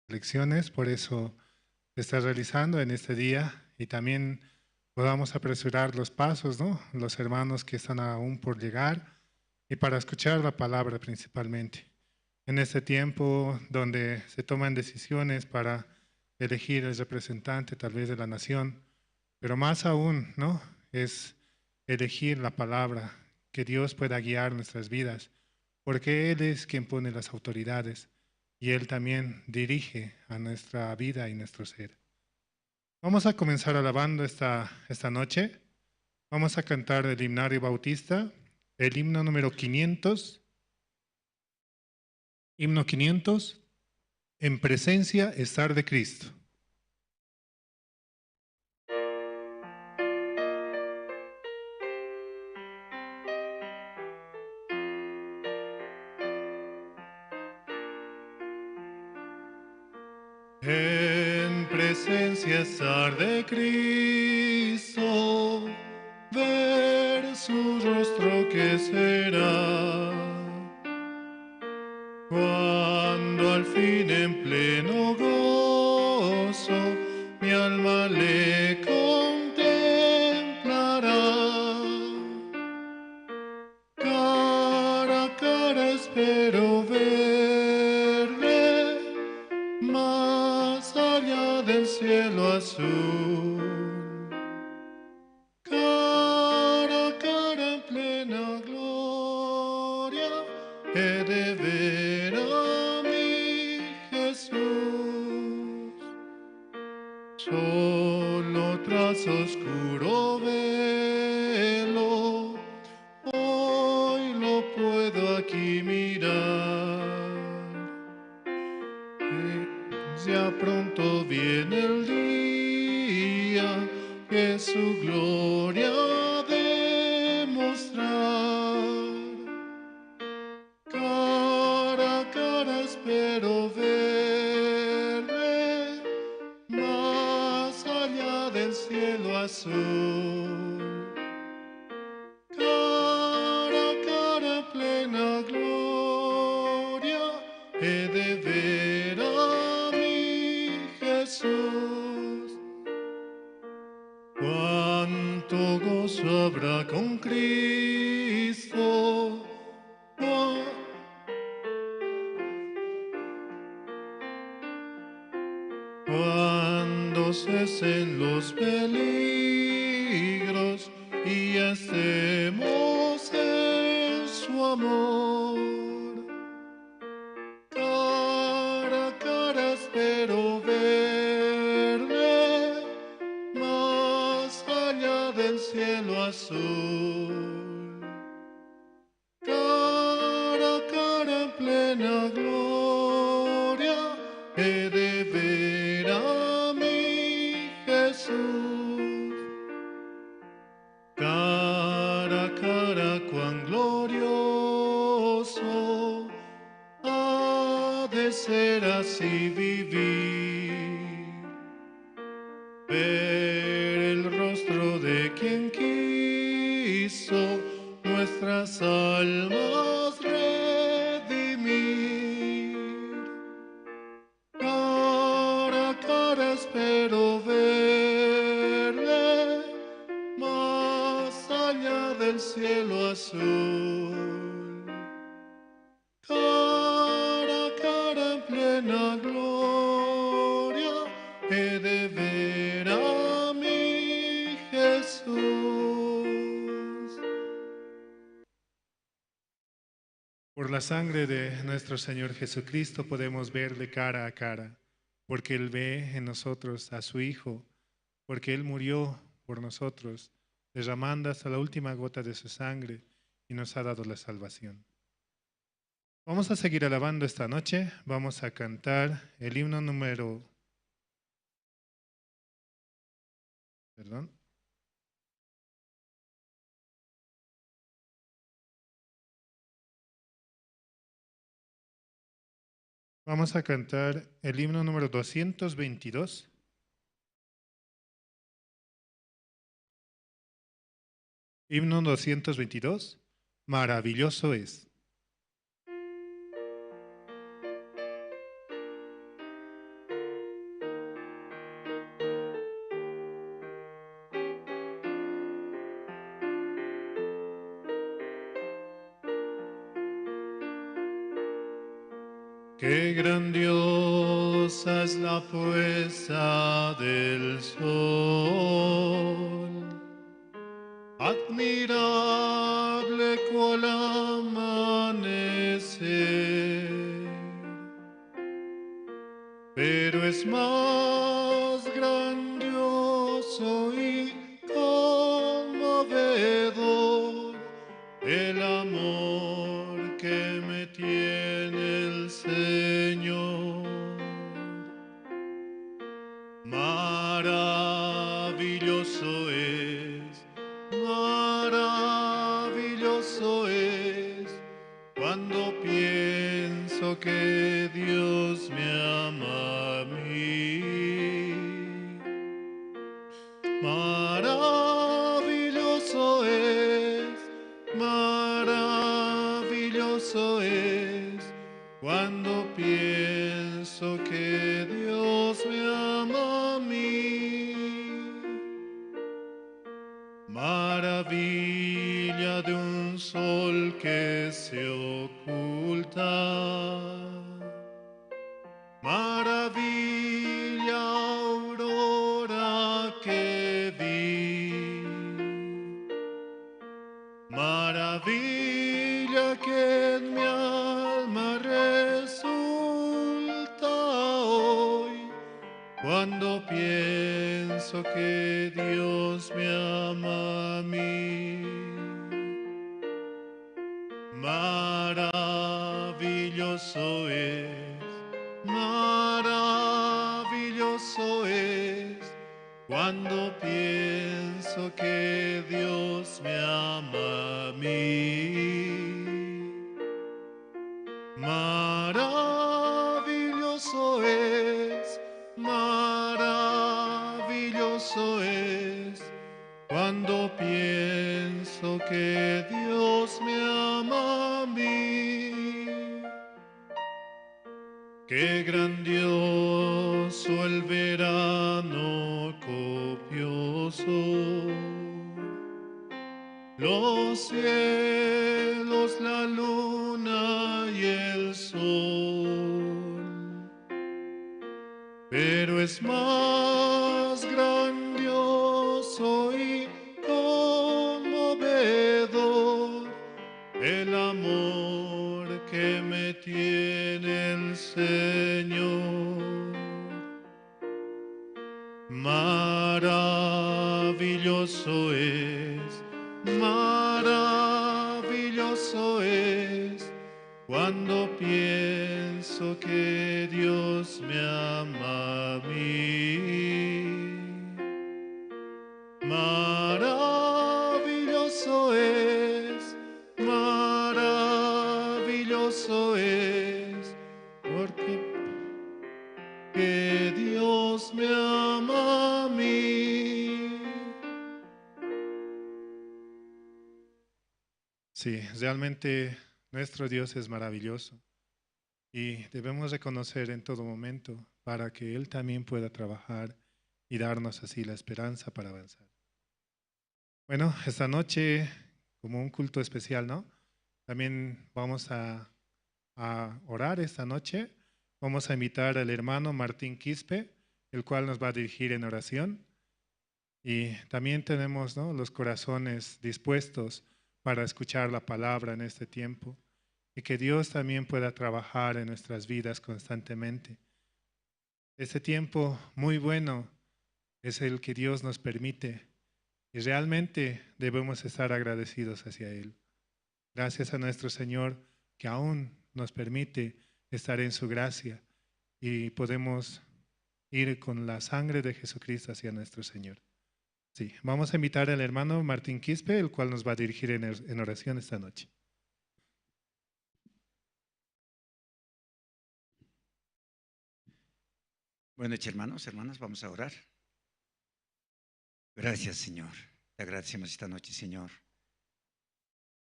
lecciones, por eso se está realizando en este día y también podamos apresurar los pasos, ¿no? Los hermanos que están aún por llegar y para escuchar la palabra principalmente. En este tiempo donde se toman decisiones para elegir el representante tal vez de la nación, pero más aún, ¿no? Es elegir la palabra, que Dios pueda guiar nuestras vidas, porque Él es quien pone las autoridades y Él también dirige a nuestra vida y nuestro ser. Vamos a comenzar alabando esta noche. Vamos a cantar el himnario bautista, el himno número 500, himno 500, en presencia estar de Cristo. En presencia estar de Cristo, ver su rostro que será. Cuando al fin en pleno gozo mi alma le contemplará. Cara a cara espero verle, más allá del cielo azul. Cara a cara en plena gloria, he de ver a mi Jesús. Solo tras oscuro velo, hoy lo puedo aquí mirar. Ya pronto viene el día que su gloria ha de mostrar. Cara a cara espero verle, más allá del cielo azul. Cara a cara en plena gloria, he de ver a mi Jesús. Cuánto gozo habrá con Cristo. Cuando cesen los peligros y ya estemos en su amor. Cara a cara espero verle, más allá del cielo azul. Cara a cara en plena gloria, he de ver a mi Jesús. Cara a cara cuán glorioso ha de ser así vivir. Ver el rostro de quien quiso nuestras almas redimir. Cara a cara espero verle, más allá del cielo azul. Cara a cara en plena gloria, he de ver a mi Jesús. Por la sangre de nuestro Señor Jesucristo podemos verle cara a cara, porque Él ve en nosotros a su Hijo, porque Él murió por nosotros, derramando hasta la última gota de su sangre y nos ha dado la salvación. Vamos a seguir alabando esta noche, vamos a cantar el himno número... Perdón. Vamos a cantar el himno número 222. Himno 222. Maravilloso es. Qué grandiosa es la puesta del sol, admirable cual amanecer, pero es más grandioso y conmovedor el amor que me tiene el Señor. Maravilloso es cuando pienso que Dios me ama a mí. Maravilloso es cuando pienso que Dios me ama a mí. Maravilla de un sol que se oculta. Maravilla aurora que vi. Maravilla que en mi alma resulta hoy cuando pienso que Dios me ama a mí. Maravilloso es cuando pienso que Dios me ama a mí. Maravilloso es cuando pienso que Dios me ama a mí. Qué grandioso el verano copioso, los cielos, la luna y el sol, pero es más grandioso y conmovedor el amor que me tiene el Señor. Maravilloso es cuando pienso que Dios me ama a mí. Maravilloso es, porque que Dios me ama a mí. Sí, realmente nuestro Dios es maravilloso y debemos reconocer en todo momento para que Él también pueda trabajar y darnos así la esperanza para avanzar. Bueno, esta noche, como un culto especial, ¿no? También vamos a orar esta noche. Vamos a invitar al hermano Martín Quispe, el cual nos va a dirigir en oración. Y también tenemos, ¿no?, los corazones dispuestos para escuchar la palabra en este tiempo y que Dios también pueda trabajar en nuestras vidas constantemente. Este tiempo muy bueno es el que Dios nos permite y realmente debemos estar agradecidos hacia Él. Gracias a nuestro Señor que aún nos permite estar en su gracia y podemos ir con la sangre de Jesucristo hacia nuestro Señor. Sí, vamos a invitar al hermano Martín Quispe, el cual nos va a dirigir en oración esta noche. Buenas noches, hermanos, hermanas, vamos a orar. Gracias, Señor. Te agradecemos esta noche, Señor.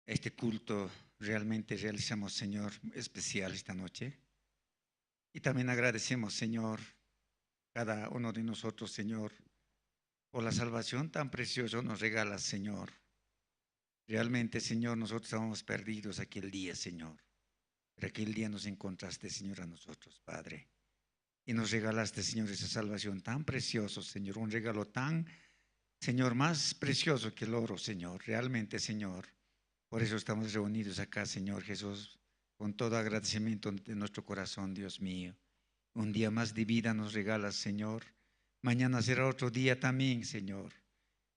Este culto realmente realizamos, Señor, especial esta noche. Y también agradecemos, Señor, cada uno de nosotros, Señor, por la salvación tan preciosa nos regalas, Señor. Realmente, Señor, nosotros estamos perdidos aquel día, Señor. pero aquel día nos encontraste, Señor, a nosotros, Padre. Y nos regalaste, Señor, esa salvación tan preciosa, Señor, un regalo tan, Señor, más precioso que el oro, Señor, realmente, Señor. Por eso estamos reunidos acá, Señor Jesús, con todo agradecimiento de nuestro corazón, Dios mío. Un día más de vida nos regalas, Señor. Mañana será otro día también, Señor.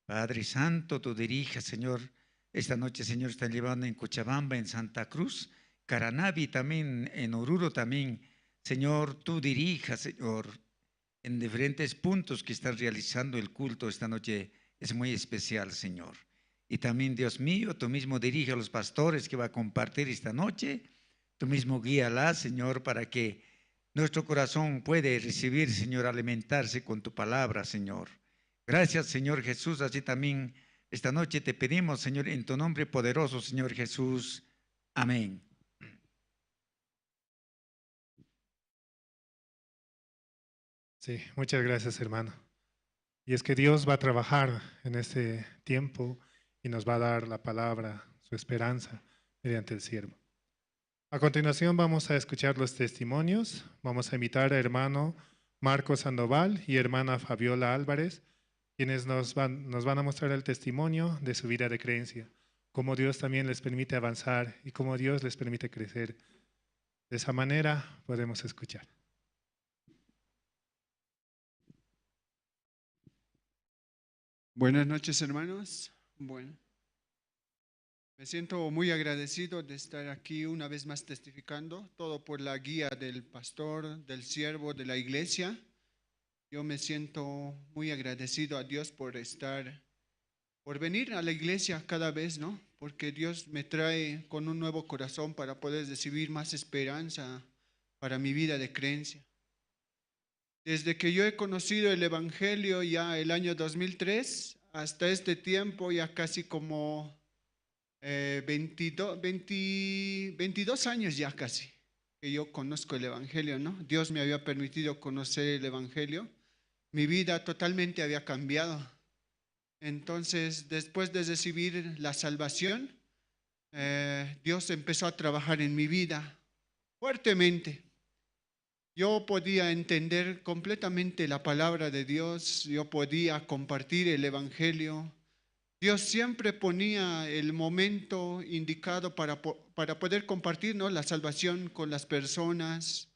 Padre Santo, tú dirijas, Señor. Esta noche, Señor, están llevando en Cochabamba, en Santa Cruz, Caranavi también, en Oruro también. Señor, tú dirijas, Señor, en diferentes puntos que están realizando el culto esta noche. Es muy especial, Señor. Y también, Dios mío, tú mismo dirige a los pastores que va a compartir esta noche. Tú mismo guíala, Señor, para que nuestro corazón puede recibir, Señor, alimentarse con tu palabra, Señor. Gracias, Señor Jesús. Así también esta noche te pedimos, Señor, en tu nombre poderoso, Señor Jesús. Amén. Sí, muchas gracias, hermano. Y es que Dios va a trabajar en este tiempo y nos va a dar la palabra, su esperanza, mediante el siervo. A continuación vamos a escuchar los testimonios. Vamos a invitar a hermano Marco Sandoval y hermana Fabiola Álvarez, quienes nos van a mostrar el testimonio de su vida de creencia, cómo Dios también les permite avanzar y cómo Dios les permite crecer. De esa manera podemos escuchar. Buenas noches, hermanos. Bueno, me siento muy agradecido de estar aquí una vez más testificando, todo por la guía del pastor, del siervo, de la iglesia. Yo me siento muy agradecido a Dios por venir a la iglesia cada vez, ¿no? Porque Dios me trae con un nuevo corazón para poder recibir más esperanza para mi vida de creencia. Desde que yo he conocido el Evangelio ya el año 2003, hasta este tiempo ya casi como 22 años ya casi que yo conozco el Evangelio, ¿no? Dios me había permitido conocer el Evangelio. Mi vida totalmente había cambiado. Entonces, después de recibir la salvación, Dios empezó a trabajar en mi vida fuertemente. Yo podía entender completamente la palabra de Dios, yo podía compartir el Evangelio. Dios siempre ponía el momento indicado para poder compartir, ¿no?, la salvación con las personas.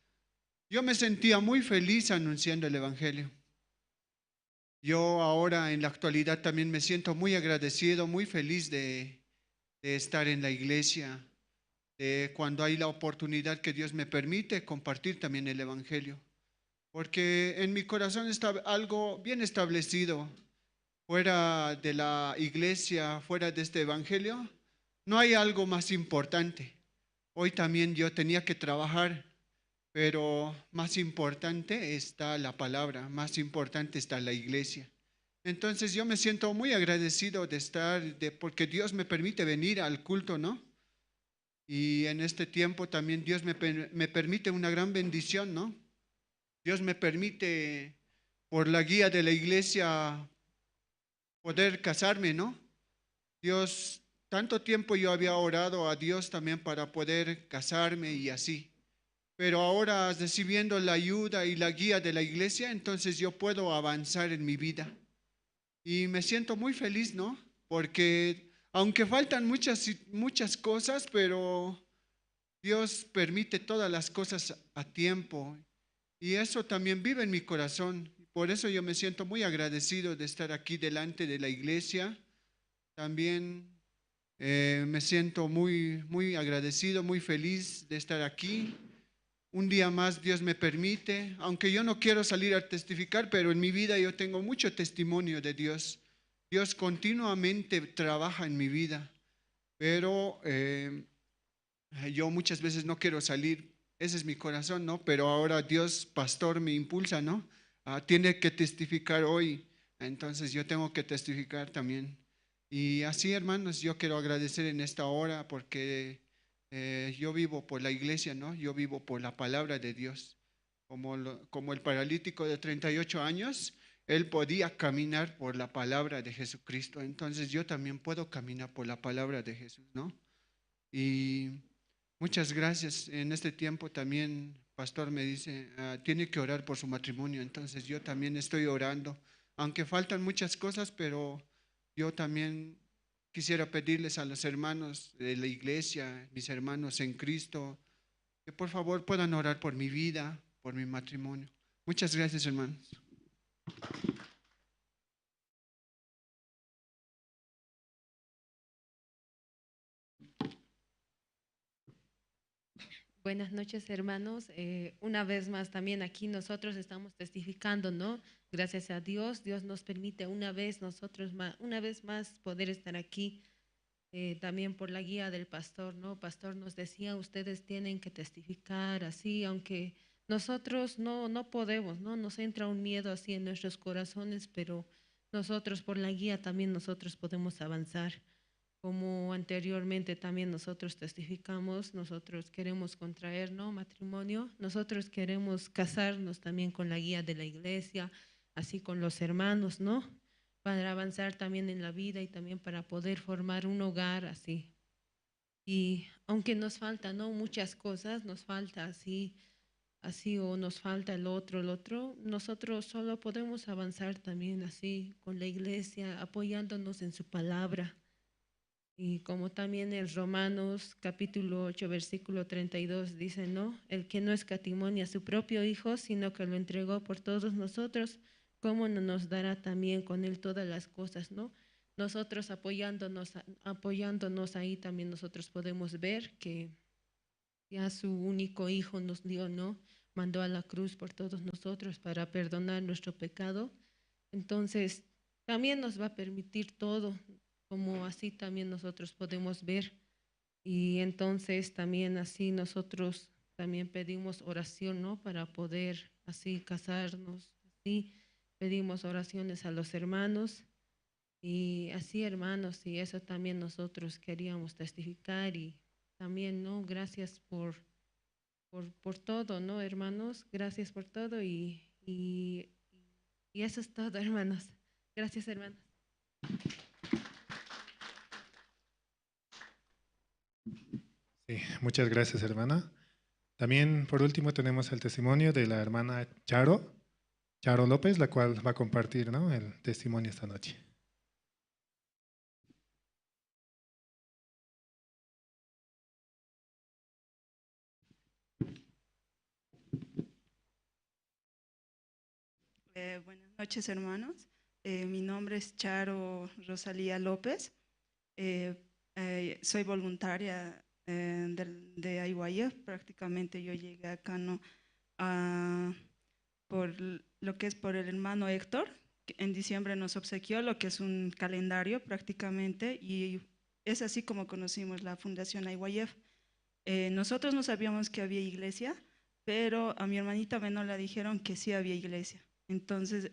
Yo me sentía muy feliz anunciando el Evangelio. Yo ahora en la actualidad también me siento muy agradecido, muy feliz de estar en la iglesia, cuando hay la oportunidad que Dios me permite compartir también el Evangelio. Porque en mi corazón está algo bien establecido. Fuera de la iglesia, fuera de este Evangelio, no hay algo más importante. Hoy también yo tenía que trabajar, pero más importante está la palabra, más importante está la iglesia. Entonces yo me siento muy agradecido de estar, porque Dios me permite venir al culto, ¿no? Y en este tiempo también Dios me permite una gran bendición, ¿no? Dios me permite, por la guía de la iglesia, poder casarme, ¿no? Dios, tanto tiempo yo había orado a Dios también para poder casarme y así. Pero ahora recibiendo la ayuda y la guía de la iglesia, entonces yo puedo avanzar en mi vida. Y me siento muy feliz, ¿no? Porque aunque faltan muchas cosas, pero Dios permite todas las cosas a tiempo. Y eso también vive en mi corazón. Por eso yo me siento muy agradecido de estar aquí delante de la iglesia. También me siento muy agradecido, muy feliz de estar aquí. Un día más Dios me permite, aunque yo no quiero salir a testificar, pero en mi vida yo tengo mucho testimonio de Dios. Dios continuamente trabaja en mi vida, pero yo muchas veces no quiero salir. Ese es mi corazón, ¿no? Pero ahora Dios, pastor, me impulsa, ¿no? Tiene que testificar hoy, entonces yo tengo que testificar también. Y así, hermanos, yo quiero agradecer en esta hora porque yo vivo por la iglesia, ¿no? Yo vivo por la palabra de Dios. Como el paralítico de 38 años, él podía caminar por la palabra de Jesucristo. Entonces yo también puedo caminar por la palabra de Jesús, ¿no? Y Muchas gracias. En este tiempo también, pastor me dice, tiene que orar por su matrimonio. Entonces yo también estoy orando, aunque faltan muchas cosas, pero yo también quisiera pedirles a los hermanos de la iglesia, mis hermanos en Cristo, que por favor puedan orar por mi vida, por mi matrimonio. Muchas gracias, hermanos. Buenas noches, hermanos. Una vez más, también aquí nosotros estamos testificando, ¿no? Gracias a Dios, Dios nos permite una vez una vez más poder estar aquí, también por la guía del pastor, ¿no? Pastor nos decía, ustedes tienen que testificar así, aunque nosotros no podemos, ¿no? Nos entra un miedo así en nuestros corazones, pero nosotros por la guía también nosotros podemos avanzar. Como anteriormente también nosotros testificamos, nosotros queremos contraer, ¿no?, matrimonio, nosotros queremos casarnos también con la guía de la iglesia, así con los hermanos, ¿no?, para avanzar también en la vida y también para poder formar un hogar así. Y aunque nos falta, ¿no?, muchas cosas, nos falta así o nos falta el otro, nosotros solo podemos avanzar también así con la iglesia, apoyándonos en su palabra. Y como también en Romanos capítulo 8, versículo 32 dice, ¿no? El que no escatimó ni a su propio Hijo, sino que lo entregó por todos nosotros, ¿cómo no nos dará también con él todas las cosas, ¿no? Nosotros apoyándonos ahí también nosotros podemos ver que ya su único Hijo nos dio, ¿no? Mandó a la cruz por todos nosotros para perdonar nuestro pecado. Entonces, también nos va a permitir todo, como así también nosotros podemos ver. Y entonces también así nosotros también pedimos oración, ¿no? Para poder así casarnos, así pedimos oraciones a los hermanos. Y así, hermanos, y eso también nosotros queríamos testificar y también, ¿no? Gracias por todo, ¿no, hermanos? Gracias por todo y eso es todo, hermanos. Gracias, hermanos. Sí, muchas gracias, hermana. También, por último, tenemos el testimonio de la hermana Charo López, la cual va a compartir, ¿no?, el testimonio esta noche. Buenas noches, hermanos. Mi nombre es Charo Rosalía López. Soy voluntaria de IYF. Prácticamente yo llegué acá, ¿no?, por lo que es por el hermano Héctor, que en diciembre nos obsequió lo que es un calendario prácticamente, y es así como conocimos la Fundación IYF. Nosotros no sabíamos que había iglesia, pero a mi hermanita menor le dijeron que sí había iglesia. Entonces,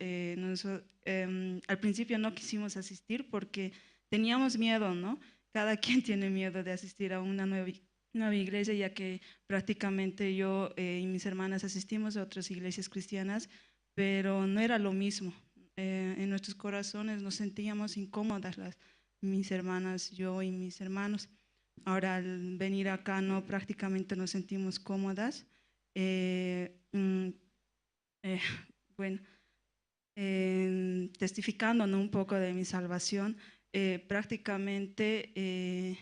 al principio no quisimos asistir porque teníamos miedo, ¿no? Cada quien tiene miedo de asistir a una nueva iglesia, ya que prácticamente yo y mis hermanas asistimos a otras iglesias cristianas, pero no era lo mismo. En nuestros corazones nos sentíamos incómodas, mis hermanas, yo y mis hermanos. Ahora, al venir acá, no, prácticamente nos sentimos cómodas. Bueno, testificando, ¿no?, un poco de mi salvación, prácticamente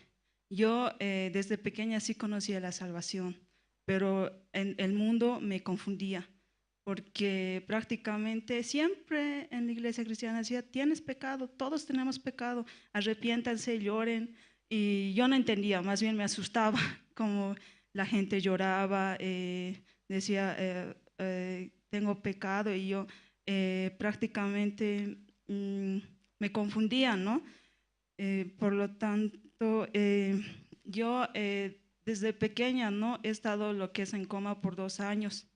yo desde pequeña sí conocía la salvación, pero en el mundo me confundía, porque prácticamente siempre en la iglesia cristiana decía, tienes pecado, todos tenemos pecado, arrepiéntanse, lloren, y yo no entendía, más bien me asustaba como la gente lloraba, decía, tengo pecado, y yo prácticamente me confundía, ¿no? Por lo tanto, yo desde pequeña, ¿no?, he estado lo que es en coma por 2 años,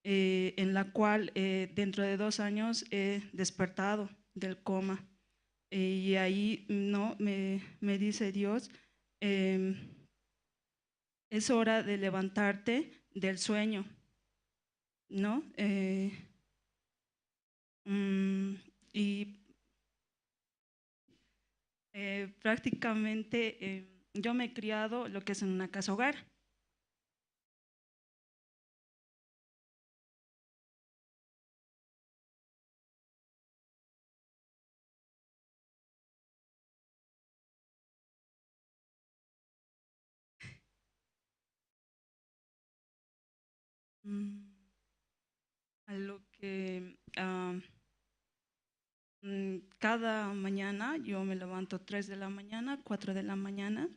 en la cual dentro de 2 años he despertado del coma. Y ahí, ¿no?, me dice Dios, es hora de levantarte del sueño, ¿no? Y prácticamente yo me he criado lo que es en una casa hogar, Mm, a lo que cada mañana yo me levanto 3 de la mañana, 4 de la mañana.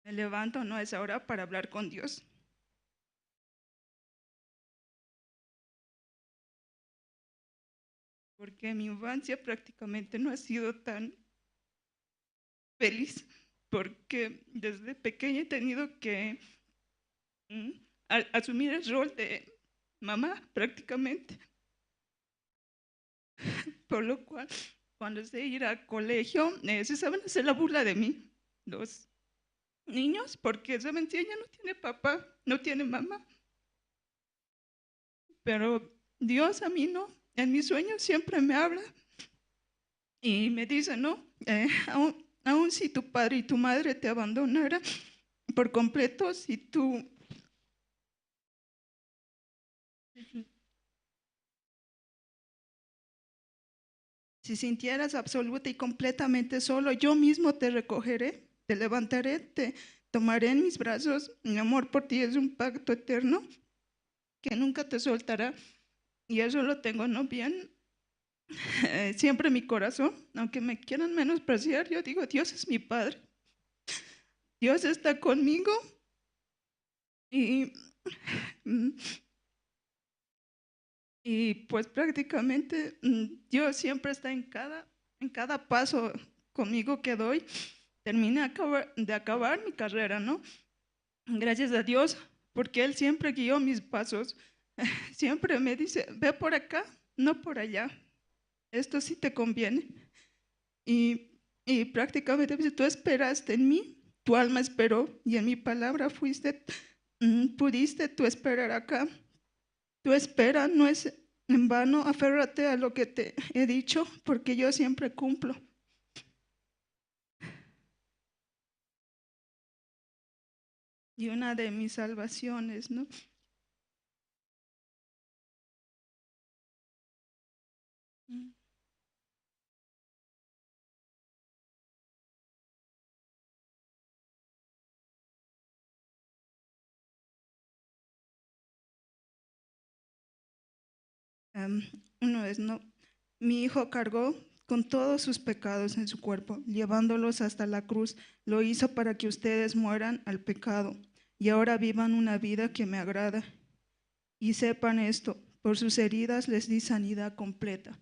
Me levanto, no es hora para hablar con Dios. Porque mi infancia prácticamente no ha sido tan feliz, porque desde pequeña he tenido que mm, asumir el rol de mamá prácticamente, por lo cual cuando sé ir al colegio se saben hacer la burla de mí, los niños, porque saben si ella no tiene papá, no tiene mamá, pero Dios a mí no, en mis sueños siempre me habla y me dice, no, aun si tu padre y tu madre te abandonaran por completo, si sintieras absoluta y completamente solo, yo mismo te recogeré, te levantaré, te tomaré en mis brazos. Mi amor por ti es un pacto eterno que nunca te soltará. Y eso lo tengo no bien siempre en mi corazón. Aunque me quieran menospreciar, yo digo, Dios es mi Padre. Dios está conmigo y, mm, y pues prácticamente Dios siempre está en cada paso conmigo que doy. Terminé de acabar mi carrera, ¿no? Gracias a Dios, porque Él siempre guió mis pasos. Siempre me dice, ve por acá, no por allá. Esto sí te conviene. Y prácticamente me dice, tú esperaste en mí, tu alma esperó y en mi palabra pudiste tú esperar acá. Tu espera no es en vano, aférrate a lo que te he dicho, porque yo siempre cumplo. Y una de mis salvaciones, ¿no? Um, Uno es, ¿no? Mi hijo cargó con todos sus pecados en su cuerpo, llevándolos hasta la cruz. Lo hizo para que ustedes mueran al pecado y ahora vivan una vida que me agrada. Y sepan esto, por sus heridas les di sanidad completa.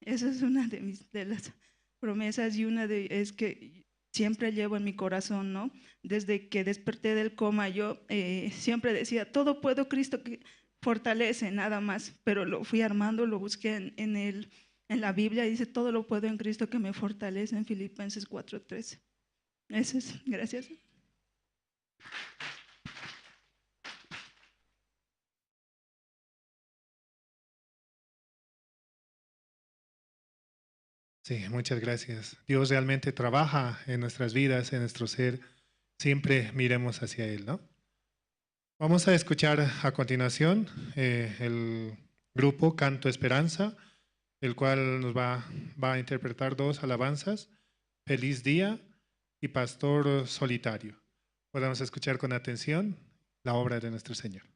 Esa es una de las promesas y es que siempre llevo en mi corazón, ¿no? Desde que desperté del coma, yo siempre decía, todo puedo Cristo que fortalece, nada más, pero lo fui armando, lo busqué en la Biblia, dice, todo lo puedo en Cristo que me fortalece, en Filipenses 4:13. Eso es, gracias. Sí, muchas gracias. Dios realmente trabaja en nuestras vidas, en nuestro ser. Siempre miremos hacia Él, ¿no? Vamos a escuchar a continuación el grupo Canto Esperanza, el cual va a interpretar dos alabanzas, Feliz Día y Pastor Solitario. Podemos escuchar con atención la obra de nuestro Señor.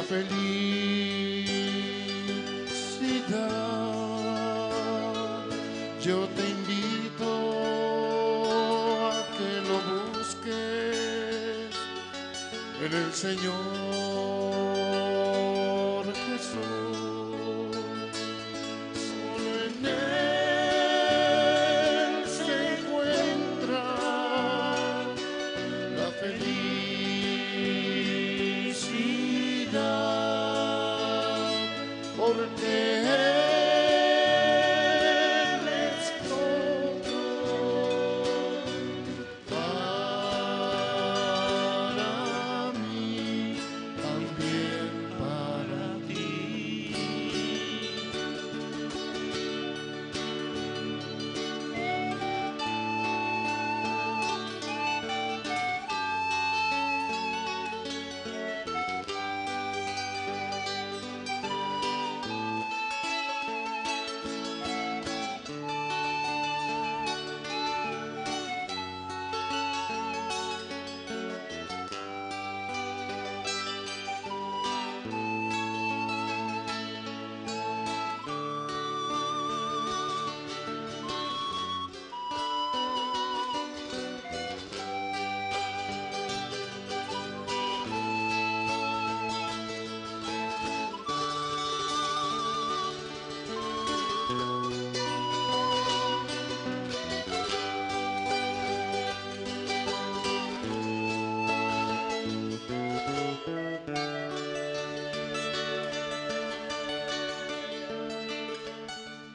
la felicidad. Yo te invito a que lo busques en el Señor Jesús. Solo en Él se encuentra la felicidad, porque Él es todo para mí, también para ti.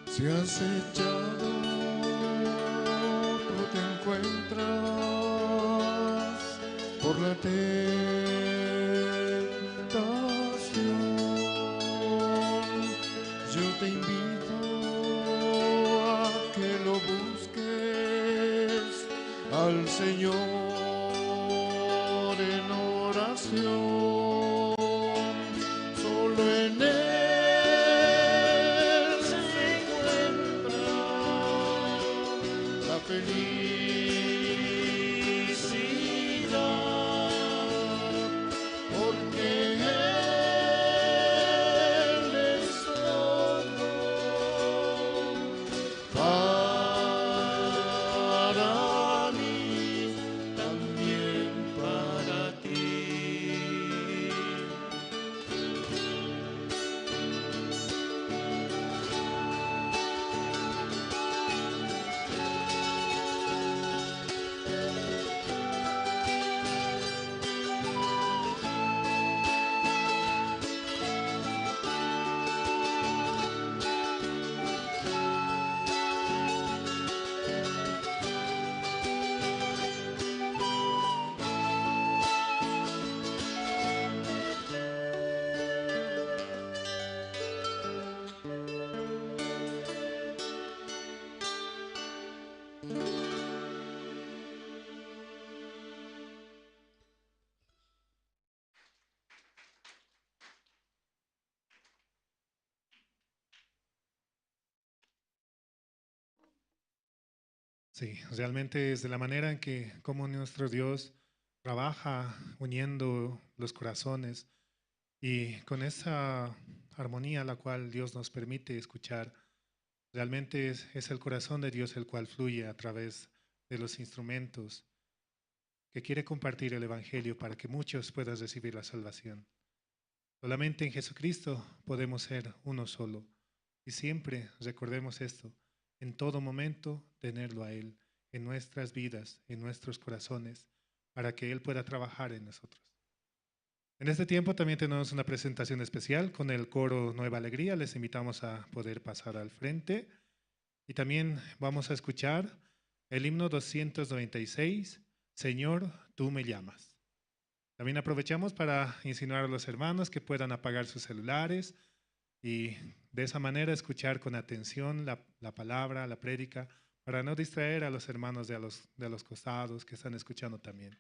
Si has echado, tú te encuentras por la tentación. Yo te invito a que lo busques al Señor en oración. Solo en Él se encuentra la felicidad, porque Él es todo para mí, también para ti. Sí, realmente es de la manera en que como nuestro Dios trabaja uniendo los corazones y con esa armonía la cual Dios nos permite escuchar, realmente es el corazón de Dios el cual fluye a través de los instrumentos que quiere compartir el Evangelio para que muchos puedan recibir la salvación. Solamente en Jesucristo podemos ser uno solo y siempre recordemos esto, en todo momento tenerlo a Él en nuestras vidas, en nuestros corazones, para que Él pueda trabajar en nosotros. En este tiempo también tenemos una presentación especial con el coro Nueva Alegría. Les invitamos a poder pasar al frente y también vamos a escuchar el himno 296, Señor, tú me llamas. También aprovechamos para insinuar a los hermanos que puedan apagar sus celulares y de esa manera escuchar con atención la palabra, la prédica, para no distraer a los hermanos de los costados que están escuchando también.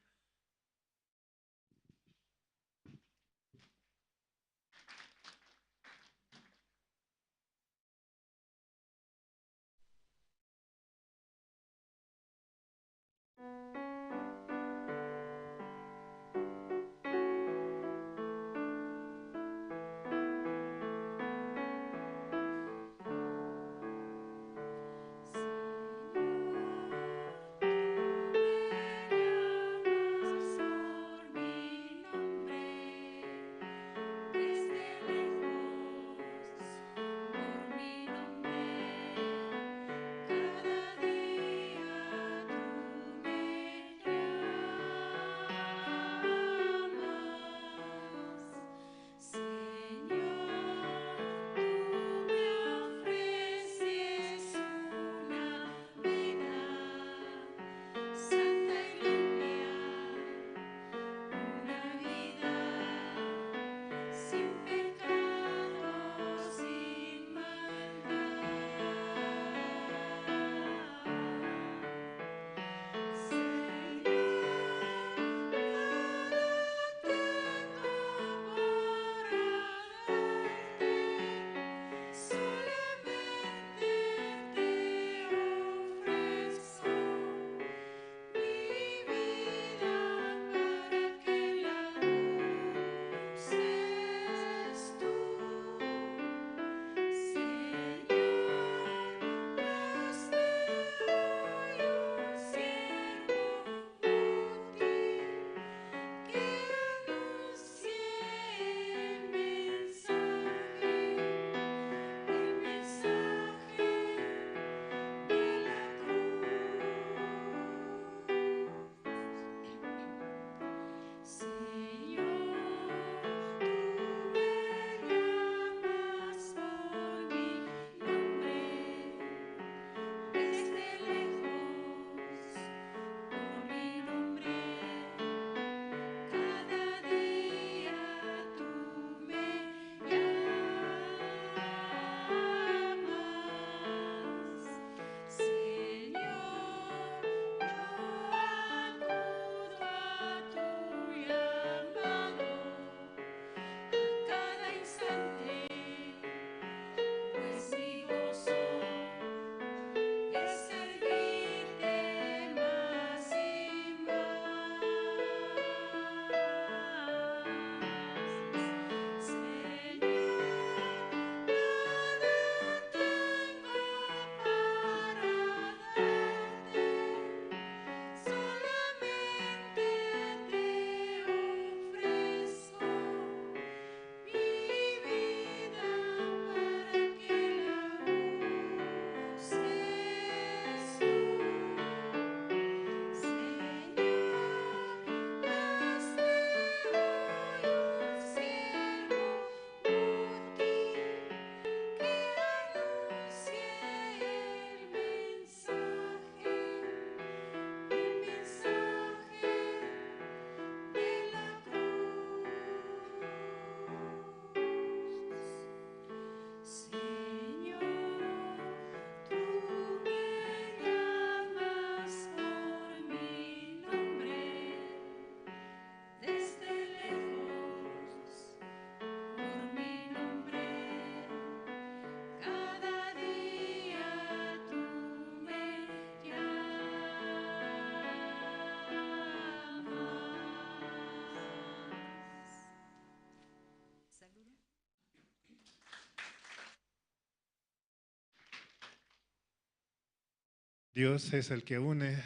Dios es el que une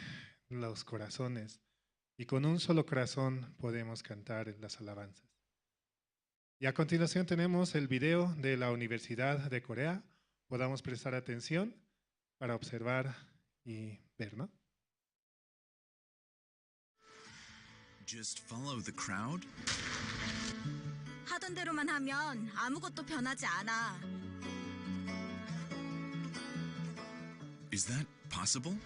los corazones y con un solo corazón podemos cantar las alabanzas. Y a continuación tenemos el video de la Universidad de Corea. Podamos prestar atención para observar y ver, ¿no? Just follow the crowd? 하던 대로만 하면 아무것도 변하지 않아. Is that possible?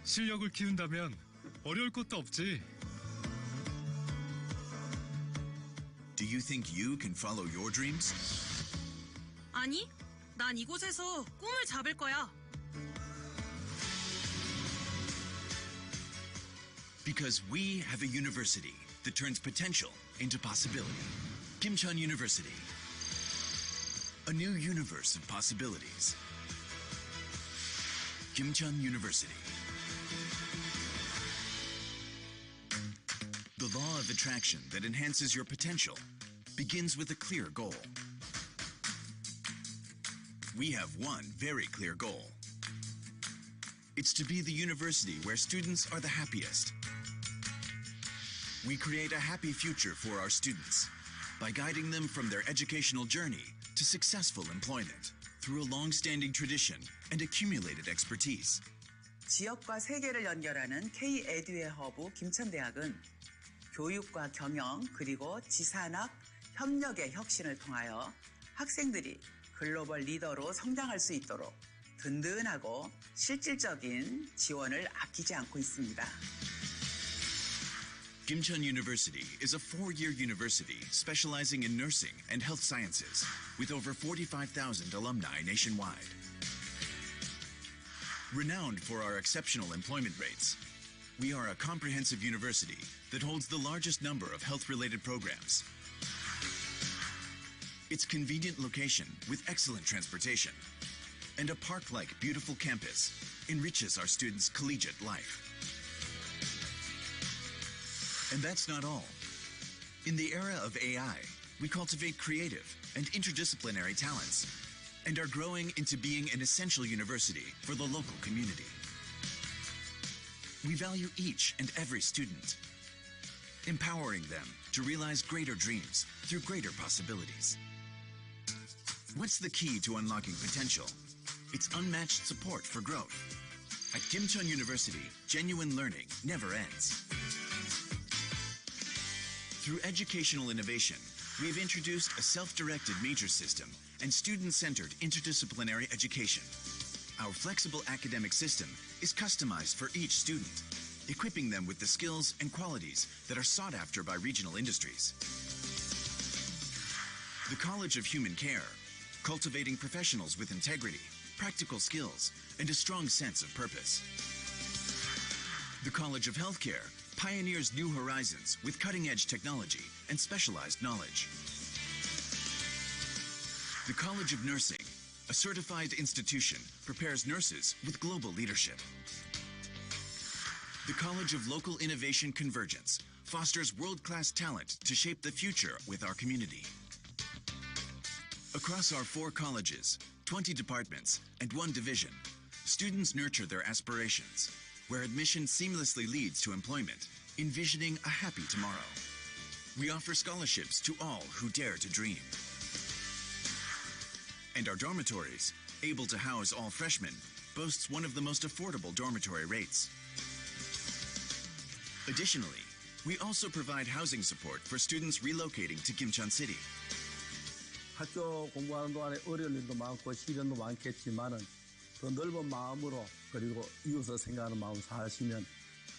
실력을 키운다면 어려울 것도 없지. Do you think you can follow your dreams? 아니, 난 이곳에서 꿈을 잡을 거야. Because we have a university that turns potential into possibility. Kimcheon University. A new universe of possibilities. Kimcheon University. The law of attraction that enhances your potential begins with a clear goal. We have one very clear goal. It's to be the university where students are the happiest. We create a happy future for our students by guiding them from their educational journey to successful employment through a long-standing tradition and accumulated expertise. 지역과 세계를 연결하는 K-에듀의 허브 김천대학은 교육과 경영 그리고 지산학, 협력의 혁신을 통하여 학생들이 글로벌 리더로 성장할 수 있도록 든든하고 실질적인 지원을 아끼지 않고 있습니다. Kimcheon University is a 4-year university specializing in nursing and health sciences with over 45,000 alumni nationwide. Renowned for our exceptional employment rates, we are a comprehensive university that holds the largest number of health-related programs. Its convenient location with excellent transportation and a park-like beautiful campus enriches our students' collegiate life. And that's not all. In the era of AI, we cultivate creative and interdisciplinary talents and are growing into being an essential university for the local community. We value each and every student, empowering them to realize greater dreams through greater possibilities. What's the key to unlocking potential? It's unmatched support for growth. At Kimcheon University, genuine learning never ends. Through educational innovation, we've introduced a self-directed major system and student-centered interdisciplinary education. Our flexible academic system is customized for each student, equipping them with the skills and qualities that are sought after by regional industries. The College of Human Care, cultivating professionals with integrity, practical skills, and a strong sense of purpose. The College of Healthcare pioneers new horizons with cutting-edge technology and specialized knowledge. The College of Nursing, a certified institution, prepares nurses with global leadership. The College of Local Innovation Convergence fosters world-class talent to shape the future with our community. Across our 4 colleges, 20 departments, and 1 division, students nurture their aspirations, where admission seamlessly leads to employment, envisioning a happy tomorrow. We offer scholarships to all who dare to dream. And our dormitories, able to house all freshmen, boasts one of the most affordable dormitory rates. Additionally, we also provide housing support for students relocating to Kimcheon City. 학교 공부하는 동안에 어려운 일도 많고 시련도 많겠지만은 더 넓은 마음으로 그리고 이웃을 생각하는 마음 사시면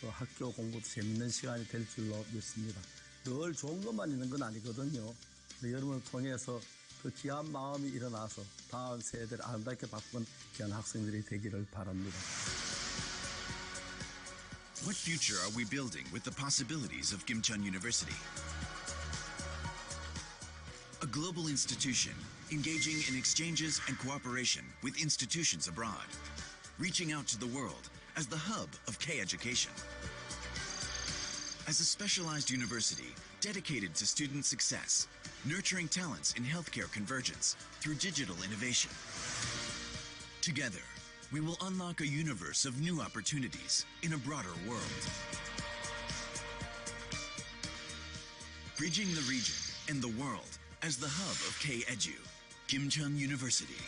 그 학교 공부도 재밌는 시간이 될 줄로 믿습니다. 늘 좋은 것만 있는 건 아니거든요. 여러분을 통해서 그 귀한 마음이 일어나서 다음 세대를 아름답게 바꾼 귀한 학생들이 되기를 바랍니다. What future are we building with the possibilities of Kimcheon University? A global institution engaging in exchanges and cooperation with institutions abroad, reaching out to the world as the hub of K-education. As a specialized university dedicated to student success, nurturing talents in healthcare convergence through digital innovation. Together, we will unlock a universe of new opportunities in a broader world. Bridging the region and the world as the hub of K-Edu, Kimcheon University.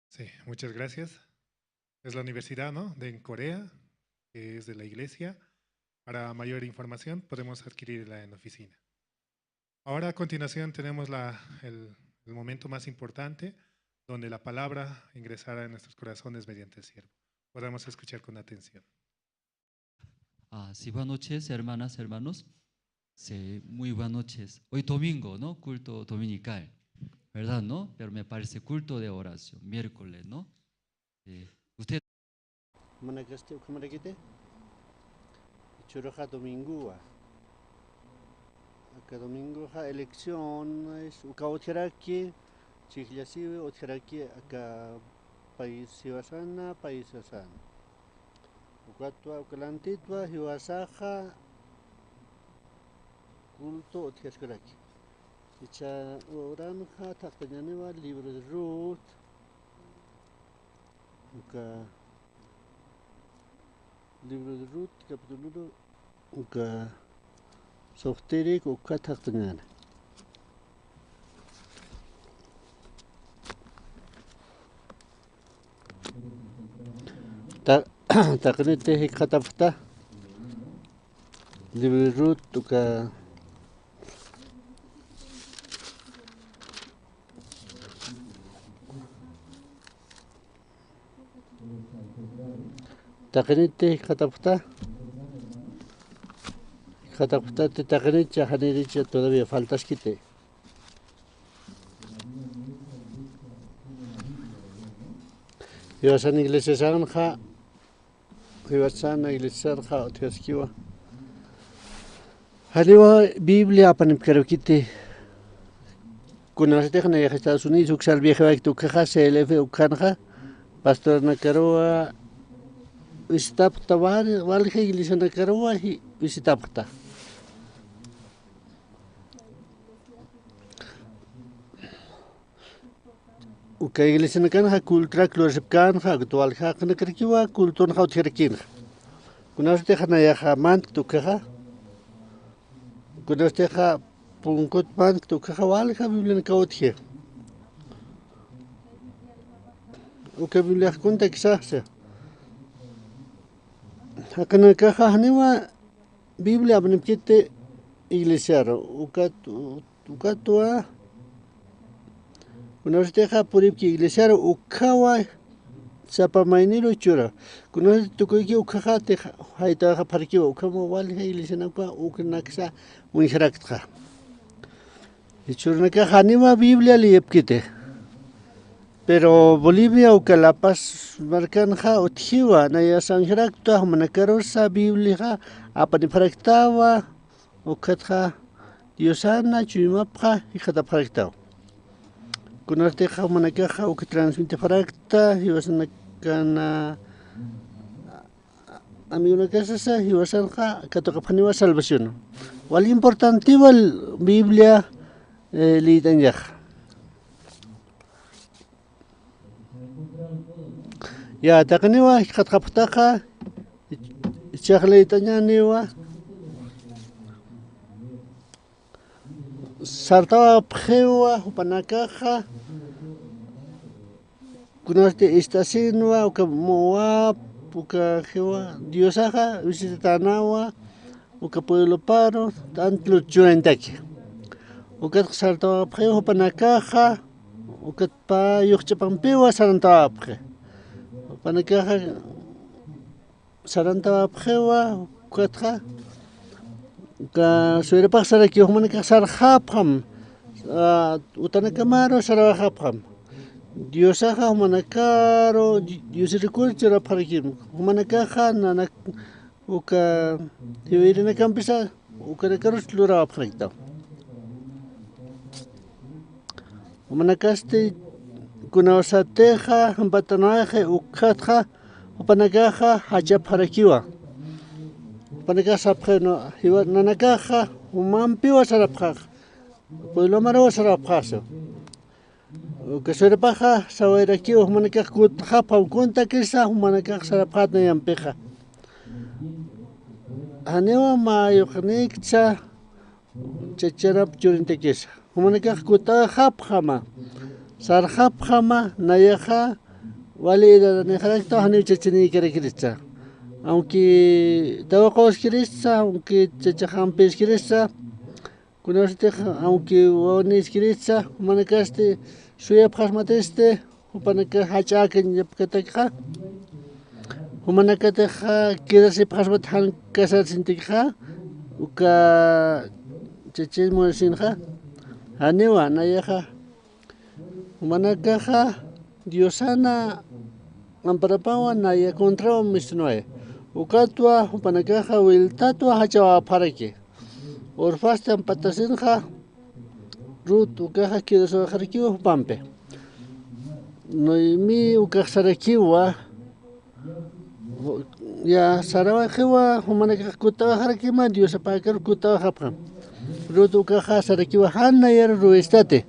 Sí, muchas gracias. Es la universidad, ¿no?, de Corea, que es de la iglesia. Para mayor información podemos adquirirla en la oficina. Ahora a continuación tenemos el momento más importante, donde la palabra ingresará en nuestros corazones mediante el siervo. Podemos escuchar con atención. Sí, buenas noches, hermanas, hermanos. Sí, muy buenas noches. Hoy domingo, ¿no? Culto dominical, ¿verdad, no? Pero me parece culto de oración, miércoles, ¿no? Usted. Churroja domingo. Acá domingo ha elecciones. Uka otjeraki, chiglasive otjeraki acá país hiwasana, país asana. Ukatua ukalantitwa hiwasaja culto otjeraki. Icha oranja taqtañaniwa libro de Ruth. Uka libro de Ruth, capítulo 1, uka sohterik uka taqtañana. Taqnite hikatafta libro de Ruth uka Taqnite Jatapta te taqnicha janiricha todavía faltas quite. Iwasan iglesia sanja, iwasan iglesia sanja otiaskiwa. Haliwa Biblia panipkaro quite. Kunastek na Estados Unidos uksal vieja uktukaja CLF ukanja, pastor nakaroa visitapta valje iglesia nakaroa visitapta. Uka iglesia nakanja kultra kloripkanja actualja nakarkiwa kulton hautjerkin. Kunastek na yaja mant tukaja. Kunastek punkot mant tukaja valja Biblia nakautje. Uka Biblia kunta kisahse. Acá caja haniwa Biblia benipkite iglesiaro ukatua kunosteja puripki iglesiaro ukawa sapamainiro chura kunos tukuki ukaja te haitaja parkiwa ukama walja iglesianakwa ukanaksa unhraktja ichurnaka haniwa Biblia liyepkite. Pero Bolivia o La Paz marcanja otjiwa na ya sanjrakto manakarosa Biblia apanifaraktawa o katja diosana chumapja hijata faraktawa. Kunarteja manakaja o que transmite farakta hiwasanakana amigo na casa hiwasanja katokapaniwa salvación. Wal importantiva Biblia litanjaj. Ya takniwa katqaptaqa chaqlaytañaniwa sartawa pjewa upanakaqa kunaste estacinwa uka moab uka jewa diosaqa visitatanawa uka pueblo paro tantlo churantaki uka sartawa pjewa upanakaqa uka pa yuqchapampiwa sarantawa pje Panakaja saranta pjewa ukatja ka suerpa saraki humanaka sarhapam utanakamaro sarahapam diosaja humanakaro diosirikultura parakim humanakaja nanak uka hiwirina kampisa ukanakaros lura aprekta humanakaste kunawasateja hampatanaje ukatja upanakaja hachaparakiwa upanakaja sapjeno hiwa nanakaja umampiwa sarapja pueblo maro saraphaso que surpaja sawairaki humanaka kutha paukunta kisa humanaka saraphatna yampeja hanewa mayuqnikcha chacharap churintekisa humanaka kuta hapjama sarhapjama nayaja valida nejarakta hanew chachini kerekirista aunque tawaqos kirista aunque chachajampes kirista kunarte aunque onis kirista humanakaste suya phasmateste humanaka hachaken yapkatakha humanakataja quedase phasmathan kasarsintikha uka chachis mosinja hanewa nayaja humanakaja diosana amparapawa naya contra misnoe ukatwa humanakaja wiltatwa hachawa parake orfasta ampatasinja rut ukaja quedaso jarkiwa pampe noimi ukasarakiwa ya sarawa jewa humanaka kutawa jarkima diosa pakar kutawa hapam rut ukaja sarakiwa hanna yer ruestate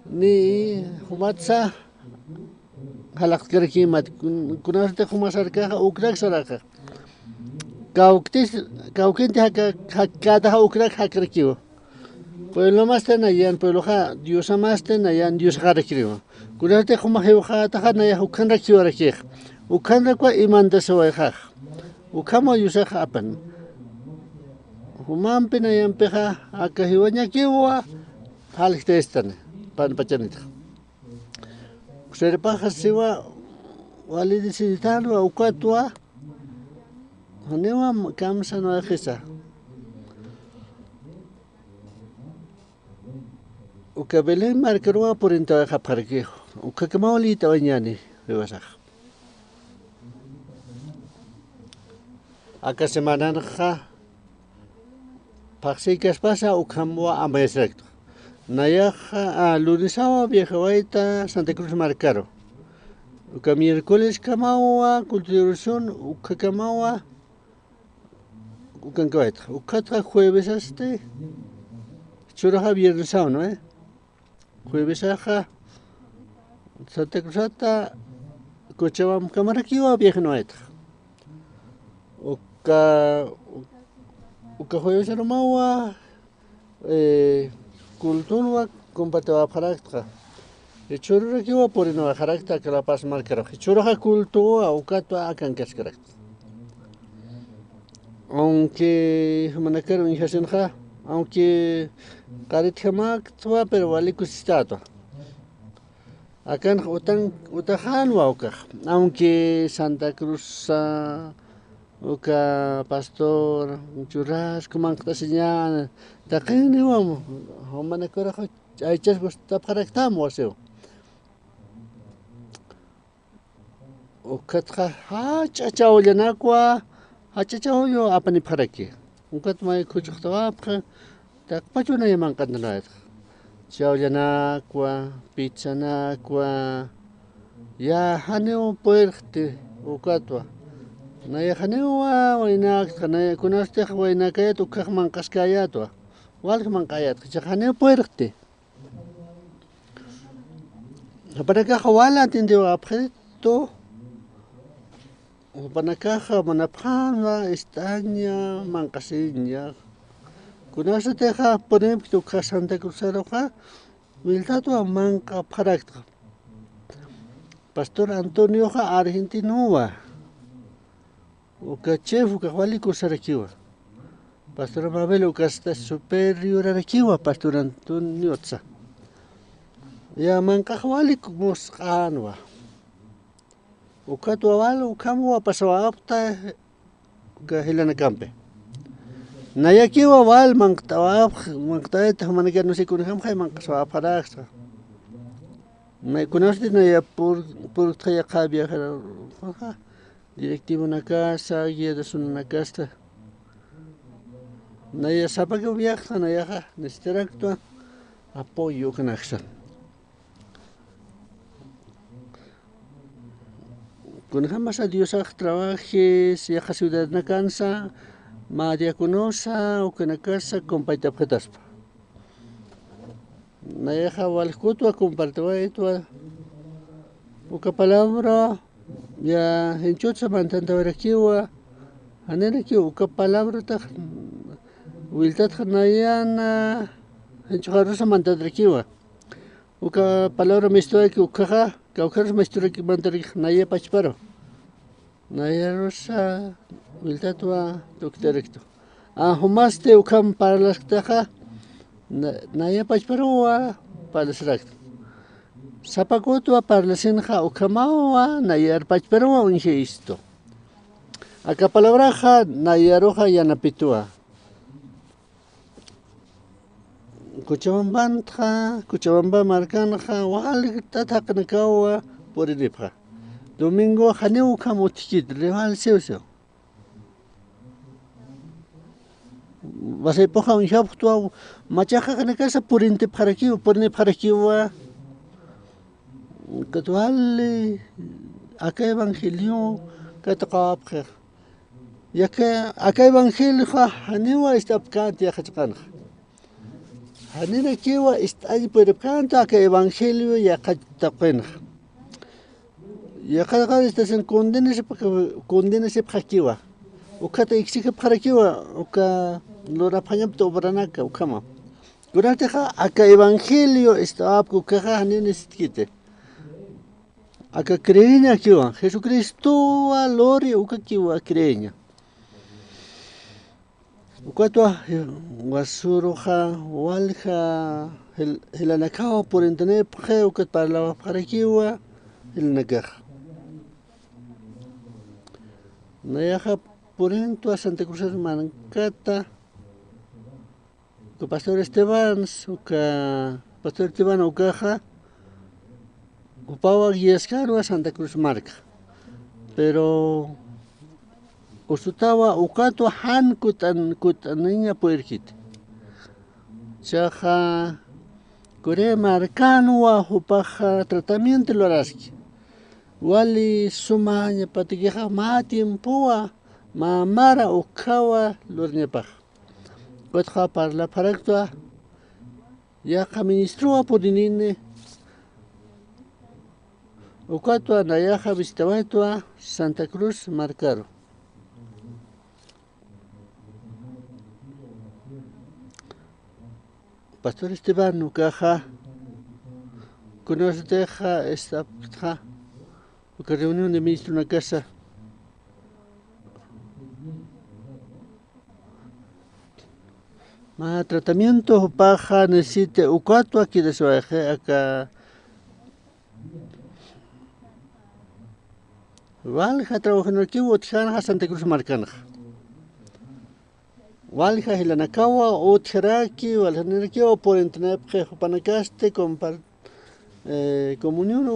ni humatsa halak kerkimat kunarte humasarka ukrak saraka kaukinte hakata ukrak hakerkiwa pueblo más tenayan pueblo ja diosa más tenayan dios harekriwa kunarte humajewa ta hanaya ukandra kiwarakej ukandra kwa imanta sawaja ukamo yusa hapan humampe nayan peja akahiwaña kiwa halistestane pan pachanita serpaja siwa walidisitalo ukatwa hanewa kamsa no ajesa ukabele marcarwa por entaja parquejo ukakamawlita bañani bebasaj aka semananja paxikas pasa ukamwa amesrecto nayaja lunesawa viejawaita Santa Cruz Marcaro uka miércoles kamawa culturación uka kamawa ukankawaita ukata jueves hasta churaja viernes no jueves aja Santa Cruzata Cochabamba kamarakiwa viejanoeta uka jueves armawa cultura compataba carácter churra que va por no carácter que la paz marcar churra cultura o cato akan carácter aunque manacaro en jasenja aunque carit jamak tua pero vale custado akan utahan wauka aunque Santa Cruz uka pastor churras como que señal takini wamo homana kora aichas gusta paraktam waseo ukatha hacha chawlyanakwa hacha chawyo apani paraki ukat mai kuchtawa tak pachuna yaman kandana chawlyanakwa pizzanakwa ya haneo puerte ukatwa naya hanewa wainak kanaya kunaste wainakayat ukakman kaskayatwa walkman kayat chakhaneo puerte panakaja wala tindewa apjeto panakaja manapjanga estaña mankasiña kunaste teja ponem tuka Santa Cruzaroja wiltatwa manka parakta Pastor Antonio ja Argentinowa uka chef uka wali kusarakiwa Pastor Mabel uka sta superior arakiwa Pastor Antonio tsa ya manka wali musqanwa uka tuwalo ukamwa pasawa apta uka hilana campe nayakiwa wal manktawa manktaeta manaka no se kunham khay mankasawa paraksa me conoces naya por taya kabia directivo na casa guía de una casa naya sapa que viaja naya necesita apoyo con acción con jamás a Dios trabajes y a ciudad na cansa ma diaconosa o con la casa con paita objetaspa nayaja walkutwa compartiwa uka palabra ya enchucha mantantawarakiwa hanerakiwa uka palabra ta wiltat nayana enchujarosa mantantrakiwa uka palabra mistuaki ukaja kaukaros misturaki mantariki naya pachparo nayarosa wiltatwa tukterekto humaste ukam parlaktaja naya pachparowa parlasrakto sapakutwa parlasinja ukamawa nayar pachparowa unje isto aka palabraja nayaroja yanapitua Cochabamba marcanja walta taqnakawa purinipja domingo janeu kamutikit rival sewseo Vasaipoja unjaptua machaja kanakasa purinipjarakiwa katuali aka evangelio kataqapja yaka aka evangelio janewa istapkanti yaqachqanja hanerakiwa ist'alli puripkanta aka evangelio yaqachtaqinja yaqaqa estación condenasipjakiwa ukata exigipjarakiwa uka lorapjañapta obranaka ukama kurajtaqa aka evangelio istapku ukaqa hanenesitkite aka creeña kiwa Jesucristowa lori ukakiwa creeña ukatwa wasuruja walja hilanakawa por internet ukat parlapjarakiwa hilnakaja nayaja purintua Santa Cruz Mancata uka Pastor Esteban ukaja upawa guiascarua Santa Cruz Marca pero usutawa ukatwa han kutaniña puerkit chaja kure marcanua upaja tratamiento loraski wali sumaña patiqueja ma tiempoa mamara ukawa lorñapaj kutja parla paraktua yaqa ministrua purinine ukatwa nayaja visitawaitua Santa Cruz Marcaro Pastor Esteban ukaja conoceteja esta reunión de ministros en la casa ma tratamiento paja necesite ukatua aquí de su acá walja trabajando aquí utjana Santa Cruz Marcana walja hilanakawa utjaraki waljanaki por internet panakaste comunión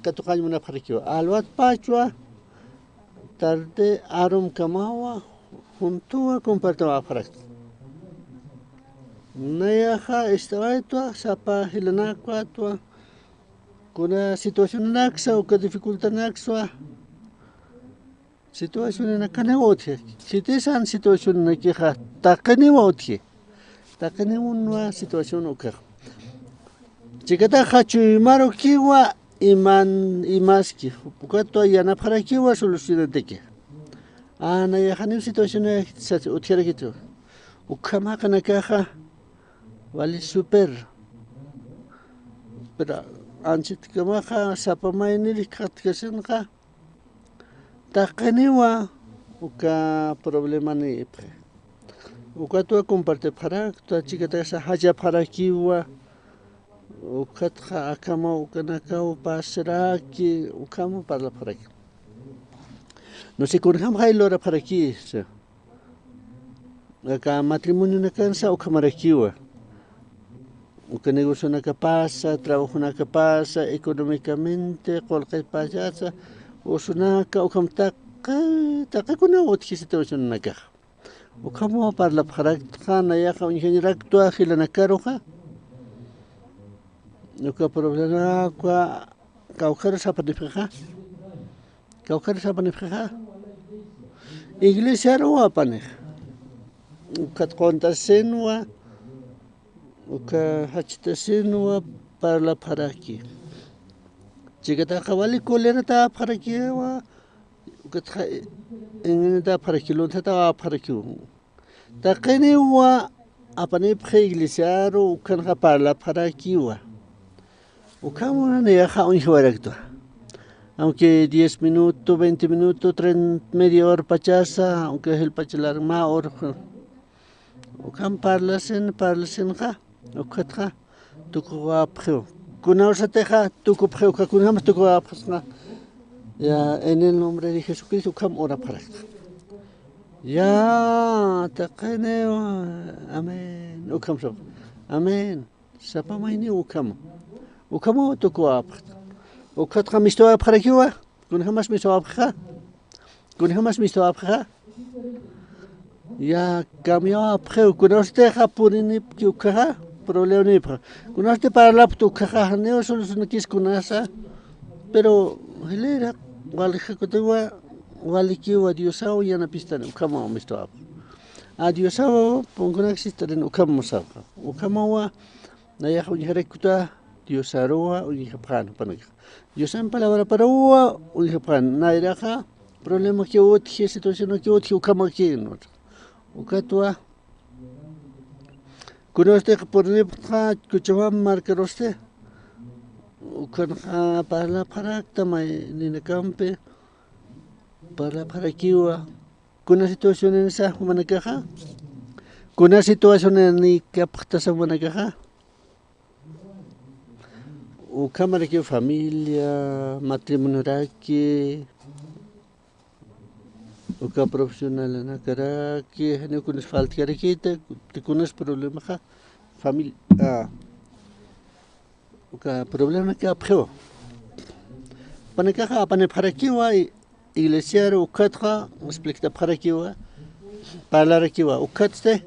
katuqañ munapjarikiwa alwat pachua tarde arum kamawa juntua compartiwa apjarakta nayaja estawaitwa sapa hilanakwa kuna situación naksa uka dificultad nakswa situación nakanawa utje sitesan situación nakija taqaniwa utje taqaniwa situación uka chikata hachuymaru kiwa imaski ukatwa yanapjarakiwa solucionateki nayajanim situación utjarakitu ukamaqa nakaja vale super pero anchitkamaqa sapamayniri qatkasinqa taqaniwa uka problema nipje ukatwa compartipjarakta chikatasa hachapjarakiwa ukatja akama ukanakawa pasraki ukama parlapjaraki no sé kunjam haylora pjaraki aka matrimonio nakansa ukamarakiwa uka negocio nakapasa trabajo nakapasa económicamente qolqay pallasa usunaka ukam taqakuna utji situación nakaj ukama parlapjarakta nayaqa ingenieraktua hilanakaroja uka problema kwa kawkar sapanipja iglesia ro apanej kat kontasenwa uka hachitasinwa parla paraki. Chikata kawali kolera ta paraki wa ukata en ta paraki lonta ta paraki. Ta kene wa apane iglesia ukan parla paraki wa. Ukama ne ya un hiwarekto. Aunque 10 minutos, 20 minutos, media hora pachasa, aunque es el pachelar más hora. Ukam parlasen ja, ukatja, tuku apjo. Kuna osateja, tuku pjo, kakuna más tuku apjasna. Ya en el nombre de Jesucristo, ukam ora para. Ya, taqene, amén, ukam so, amén. Sapa maini ukam, ukam tuku apj. وكتخا مستوى بخركيوا كون خمس مستوى بخا كون خمس مستوى بخا يا كاميو بخو كون استخا بوريني بكيوكها problema بخا كون است بارلابتو كخا نيو solución كيس كوناسا pero helera walija kotwa walikiwa diosao yana pistane kama mistوى a diosao pongona existeren ukamo saka ukamawa na ya hunjerekuta diosaroa unijapano panaka Dios en palabra para uva unijapano na iraja problema que otje situación que otje ukama que no ukatwa kunoste por ne kuchama marcaroste ukanha para tamay ni campe para kiwa kuna situación en esa manakaja kuna situación en ni kapta sa manakaja o cámara que familia matrimonio que o que profesional na cara que no conos falta que te conos problema ja familia o que problema que apro panakaja para kiwa iglesia o katra explica para kiwa para kiwa o katste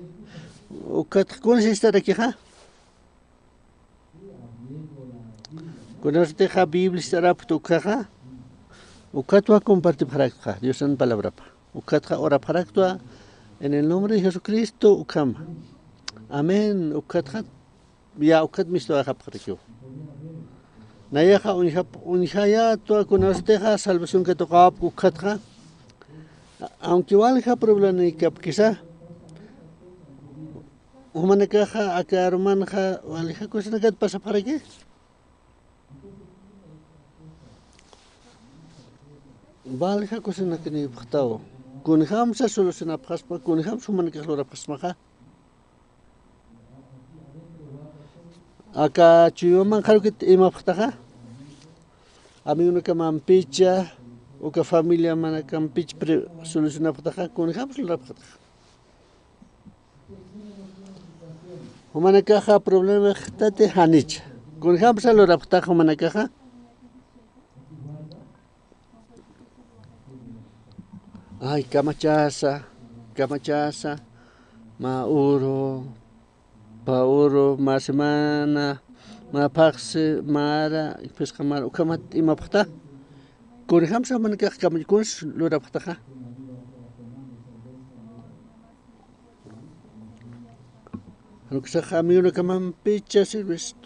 o kat consiste de que ja Conoce la Biblia estará tu caja. Ucatwa comparte para acá. Dios en palabra. Ucatwa ora para acá. En el nombre de Jesucristo, Ucama. Amén. Ucatwa. Ya ucat misto a para yo. Nayaja unijaya tu conoce la salvación que toca Ucatwa. Aunque valga problema ni que quizá. Humana caja acá romanja valga cosa que pasa para qué. Valja cosina que ni bhtao. Kun hamsa soluciona paspa, kun hamsa man que lora pasmaja. Acá chuyo man kharo que ima bhtaja. Amigo no que man picha o que familia man que pich soluciona bhtaja kun hamsa lora bhtaja. Humana caja problema khtate hanich. Kun hamsa lora bhtaja humana caja. Ay, camachasa, mauro, pauro, ma semana, ma paxe, mara, pues camar, o camat y ma pata. Con hamsa man que camicons lo raptaja. Aunque se jamio no caman picha sirves,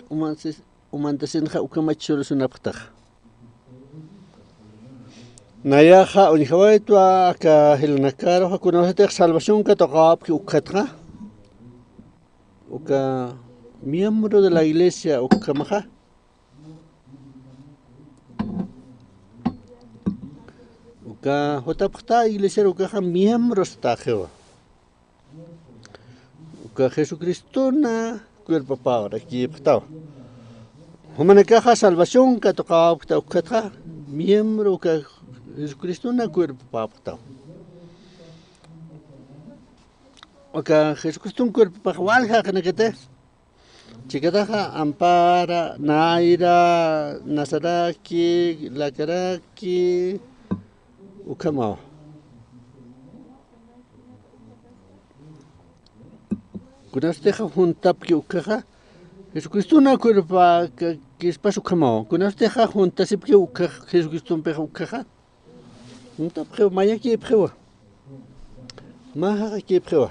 humantasin ja, o camacho es una pataja. Nayaja unijawaitwa ka hilnakaro hakunohete salvación ka toqap ki ukatra uka miembro de la iglesia ukamaja uka hotapta iglesia uka miembro stajewa uka Jesucristo na cuerpo power aquí ptao humanakaja salvación ka toqap ta ukatra miembro ka Jesucristo na cuerpo papta. Oka Jesucristo un cuerpo pa walja kanakete. Chikataja ampara, naira, nasaraki, lakaraki, ukamao. Kunasteja juntapki ukaja. Jesucristo na cuerpo que es pa ukamao. Kunasteja juntasipki ukaja. Jesucristo un peja ukaja. Unta preu maya ki prewa. Maha ki prewa.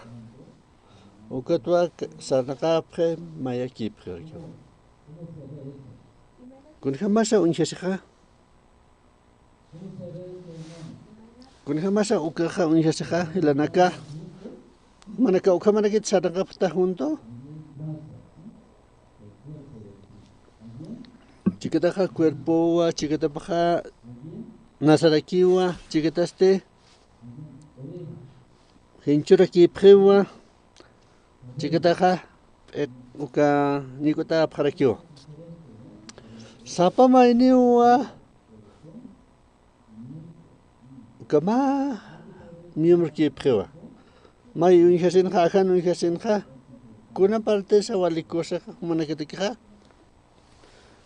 ukatwa sarnaqapje mayakipje kunhamasa unchasija kunhamasa ukaja unchasija ilanaka manaka ukamanakit sarnaqapta junto chiquitaja cuerpoa chiquitaja nasarakiwa chiquitaste hinchurakipewa chiquitaja uka nikota parakiwa sapama iniwa ukama miembro kipewa may unjasinja ajan unjasinja kuna parte sa walikosa manakitija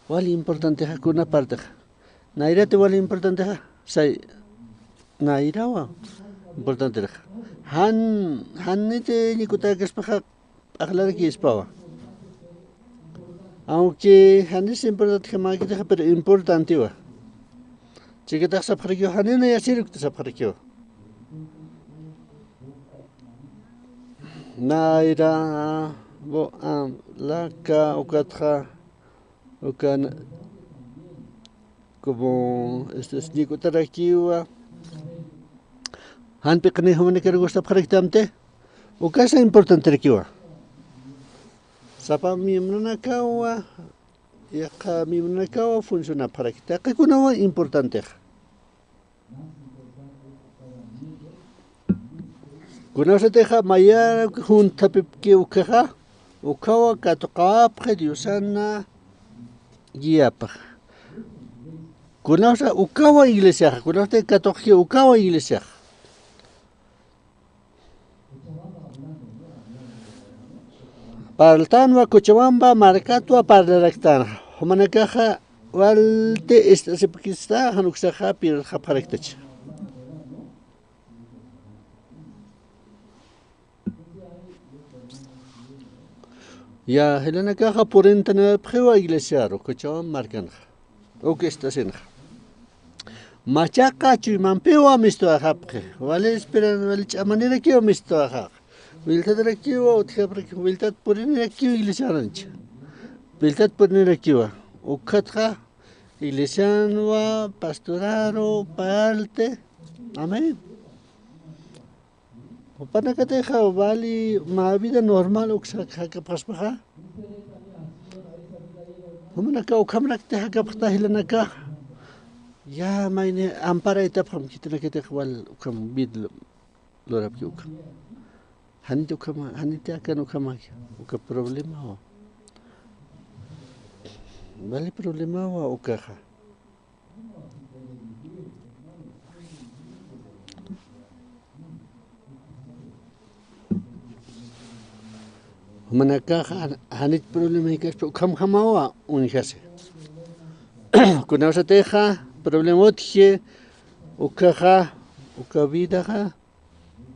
wali importante ha kuna parte naira te wali importante ha sai naira wa importante ha han nite nikuta kespaja aklar ki espawa aunque han es importante que magita pero importante wa chiquita sapharikyo hanina yasir que sapharikyo naira bo laka ukatja ukan como nikutarakiwa han pekne homene que gusta praktamte ukasa importante rakiwa sapa miemna kawa ya ka miemna kawa funciona prakta que kuna importante kuna se deja maya junta pepke ukaha ukawa katoqap khediusana guiapa kunausa ukawa iglesia kunausa katoqia ukawa iglesia Paraltanwa Cochabamba marcatwa paralactana homanakaja walte esta sepikista hanuksaja pir japaraktach ya helena caja por entana prewa iglesiaro Cochabamba marcanja o que está senja machaca chuimampewa mistoajapje vale esperan vale manera que mistoaja Wiltat kiwa utkhaprik wiltat purin kiwa iglesiananch wiltat purin kiwa ukhatja iglesianwa pastoraro palte amén opanakateja vali ma vida normal uksaka paspaja humanaka ukhamrakteja kapta hilanaka ya maine ampara etapam kitnakete wal ukam bid lorapki ukam Hanito kama hanite akan ukama uka problema ho vale problema wa ukaja manaka hanit problema ikas ukam hamawa unjase kunausa teja problemotje ukaja ukavidaja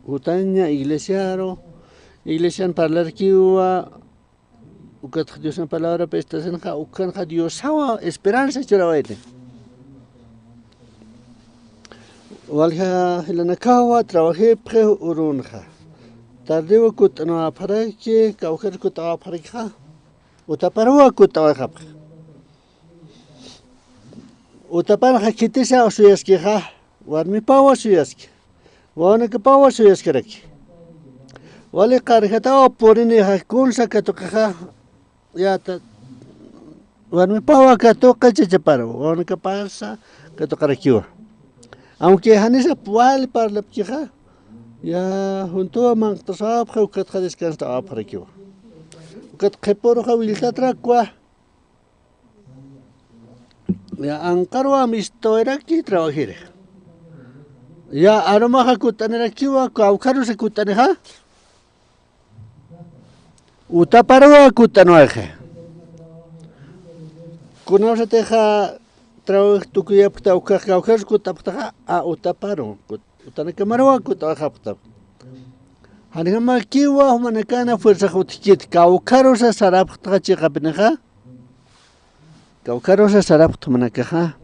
Utaña iglesiaro, iglesian parlar kiwa, ukat Dios en palabra pestasenja, ukanja Dios hawa esperanza churawaite. Walja hilanakawa trabajé pre urunja. Tardewa kut no aparake, kaujer kut aparika, utaparwa kut awajap. Utaparja kitisa osuyaskeja, warmi pawa suyaske. وانا كباوا سويس كرك ولي قارختا بوريني هكون سكتوكها يا ت وانا باوا كتوكا تشپارو وانا كباسا كتوكركيو aunque hanisa pual parlapchiha ya junto man tasab khau kat khadis kan sta aprakio kat kheporo khawilta trakwa ya ankarwa mistoeraki trabajire Ya aroma hakutanera kiwa kaukaru se kutaneja utaparwa kutanoeje kunosa teja trabajo tukuya pta kaukaru kutapta a utaparo utaneka marwa kutahapta hanima kiwa humanekana fuerza jutkit kaukaru sa sarapta chiqapneja kaukaru sa sarapta manakaja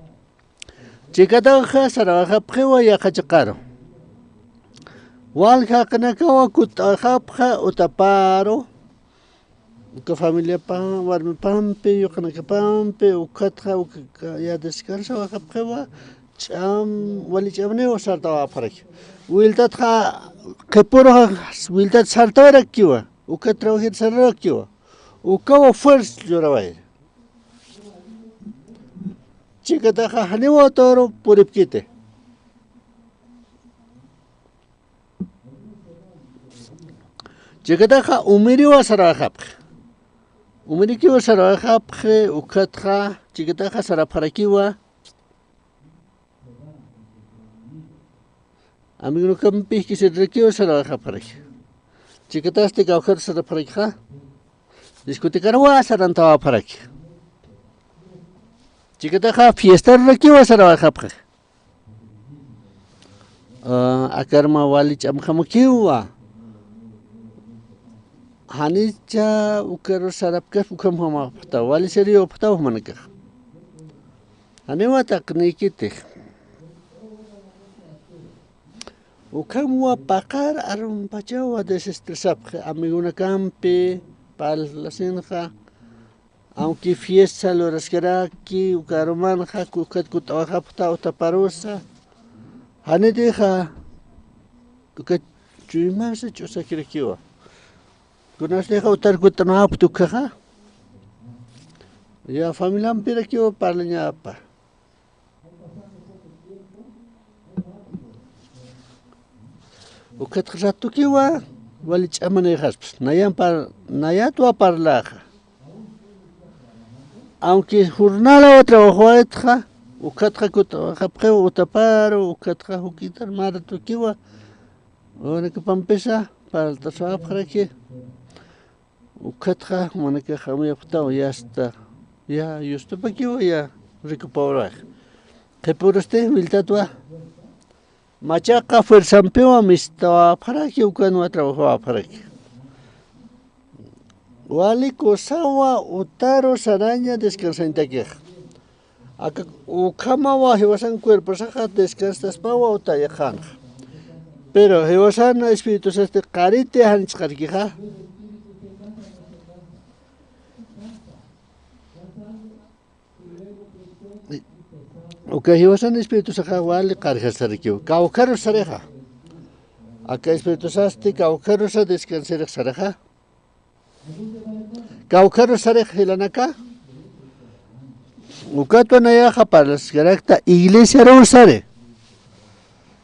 Chikataja sarabaja prewa ya kachakaro. Walja kanakawa kutajapja utaparo. Uka familia pam, warmi pampe, yo kanakapampe, ukatja, uka ya descansa wajapjewa, cham, wali chamneo sartawa parak. Wiltatja, kepuro, wiltat sartawa kiwa, uka trabajir sartawa kiwa, uka fuerza llorawai. Chikataja haniwa toro puripkite. Chikataja umiriwa sarajapje. Umirikiwa sarajapje, ukatja, chikataja saraparakiwa. Amigo campi que se requiere sarajaparak. Chikataste kaujer saraparakha. Discuticarwa sarantawa parak. Chikataja fiesta requiere sarajapje. Akarma walich amkhamakiwa. Hanicha ukero sarapka ukam hama pata wali serio pata manaka. Hanewa taknikite. Ukamwa pakar arum pachawa desestresapje amiguna campi pal la senja. Aunque fiesta lo rascaraki ukaromanja kukat kutawaja pata utaparosa. Hanedeja ukat chuimasa chusakirakiwa. Kunas deja utar kutana aptukaja. Ya familia ampira kiwa parlanya apa. Ukat ratu kiwa walich amane hasp. Nayatwa parlaja. Aunque jornada o trabajo etja, ukatja kutapje utaparo, ukatja hukitar maratu kiwa. Ahora que pampesa para el tasawap para que ukatja manaka jamia putao ya está. Ya justo pa kiwa ya recuperar. Que por este wiltatwa machaca fuerzampeo amistad para que ukano trabajo para que. Wali kosawa utaro saraña descansa en taquej. Acá ukama wa hewasan cuerpo saja descansas pawa utayajan. Pero hewasan espíritus este carite hanch carquija. Okay, hewasan espíritus saja wali carjas sarikio. Kaukaro sareja. Acá espíritus este kaukaro sa descansar sareja. Kaukaro sarej hilanaka. Ukato nayaja para las caracta iglesia rosare.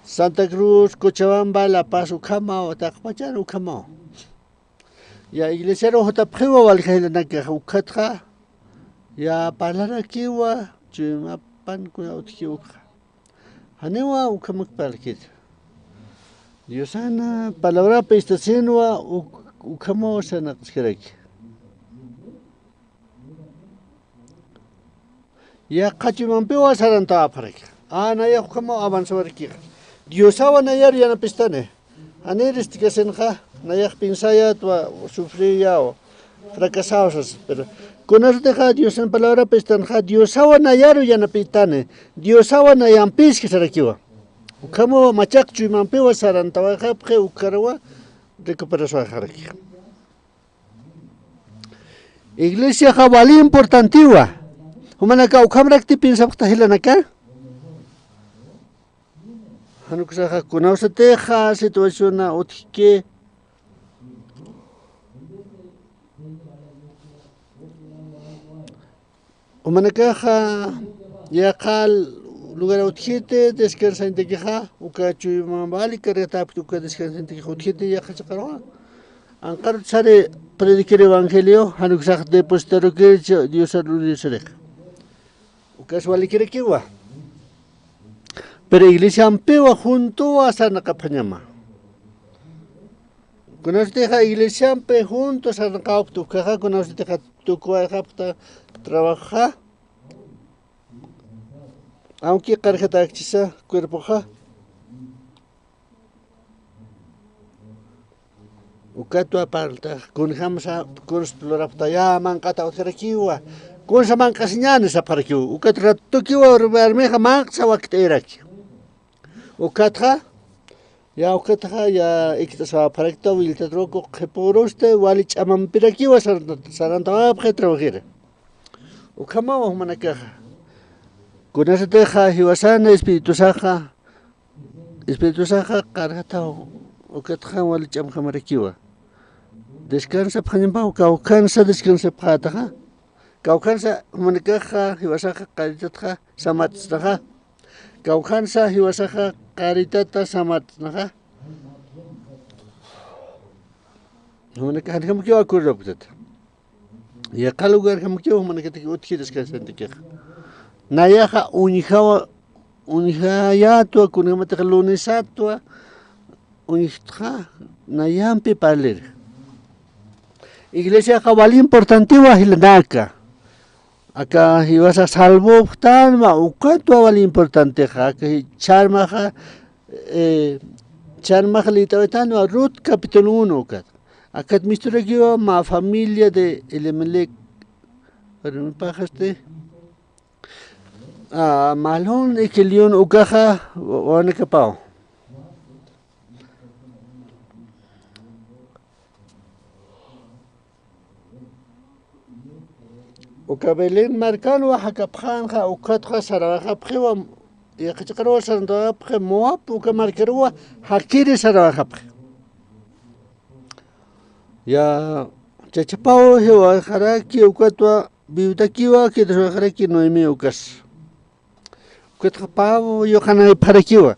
Santa Cruz, Cochabamba, La Paz, Ukama, Otakpachar, Ukama. Ya iglesia rojota priwa walja hilanaka ukatra. Ya palara kiwa chumapan kuna utkiuka. Hanewa ukamak palkit. Diosana palabra pestacenwa ukamo sana skirek. Ya kachimampewa saranta aparek. Ya ukamo avanzawarki. Diosawa nayar yana pistane. Aneris tikasenja nayar pinsaya tua sufría o fracasados pero con eso deja Dios en palabra pestanja Diosawa nayaru yana pistane. Diosawa nayampis que sarakiwa. Ukamo machak chimampewa saranta wajapje ukarwa recuperación jaraki. Iglesia jabali importantiva. Humanaka ukamrak tipin sabta hilanaka. Hanuksaja kunausa teja situación otike. Humanaka ya kal lugar otjete descansa en teja ukachu mambali careta uka descansa en teja otjete ya khachaqarwa. Ankar sare predicar evangelio hanuksaj depositaro que Dios aludí serek. Ukas quiere kiwa. Pero iglesia ampewa junto a sana kapanyama. Con este iglesia ampe junto a sana kaptu kaja con este tu kapta trabaja. Aunque cargeta chisa cuerpo ja. Ukatua parta con hamsa con explorapta ya mancata oterakiwa. Con sa mancasiñanes a parkiu. Ukatra tokiwa vermeja manxa wakteraki. Ukatra Ya ukataja ya iktasaba parekta wiltatroko qhiporoste wali ch'amampirakiwa sarantawapqa trabajira. Ukamawa manakaja. Kunasateja hiwasana Espíritu Saja qarata ukataja wali ch'amqamarakiwa. Descansa phañampaq kawkansa descansa phataja. Kawkansa manakaja hiwasaja qaritataja samatsnaja. Kawkansa hiwasaja qaritata samatsnaja. Manakaja hamkiwa kurraptata. Ya qalugar hamkiwa manakatiki utki descansantikija. Nayaja unijayatwa kunamataja lunesatwa unijtja nayampi paler. Iglesia cabal importantiwa hilanaka. Acá ibas a salvo talma ukatua wal importante ja que charmaja litawetanwa Ruth capítulo 1 kat. Acá misturekiwa ma familia de Elimelech. Pero me pajaste. Malón y que león ukaja wanekapao. Ukabelin marcano hakapjanja ukatja sarabajapjewa yaqachqarwa sarandapje moap ukamarkerwa hakiri sarabajapje. Ya chachapao hewa jaraki ukatwa biutakiwa que jaraki noemi ukas. Ukatjapao yohana parakiwa.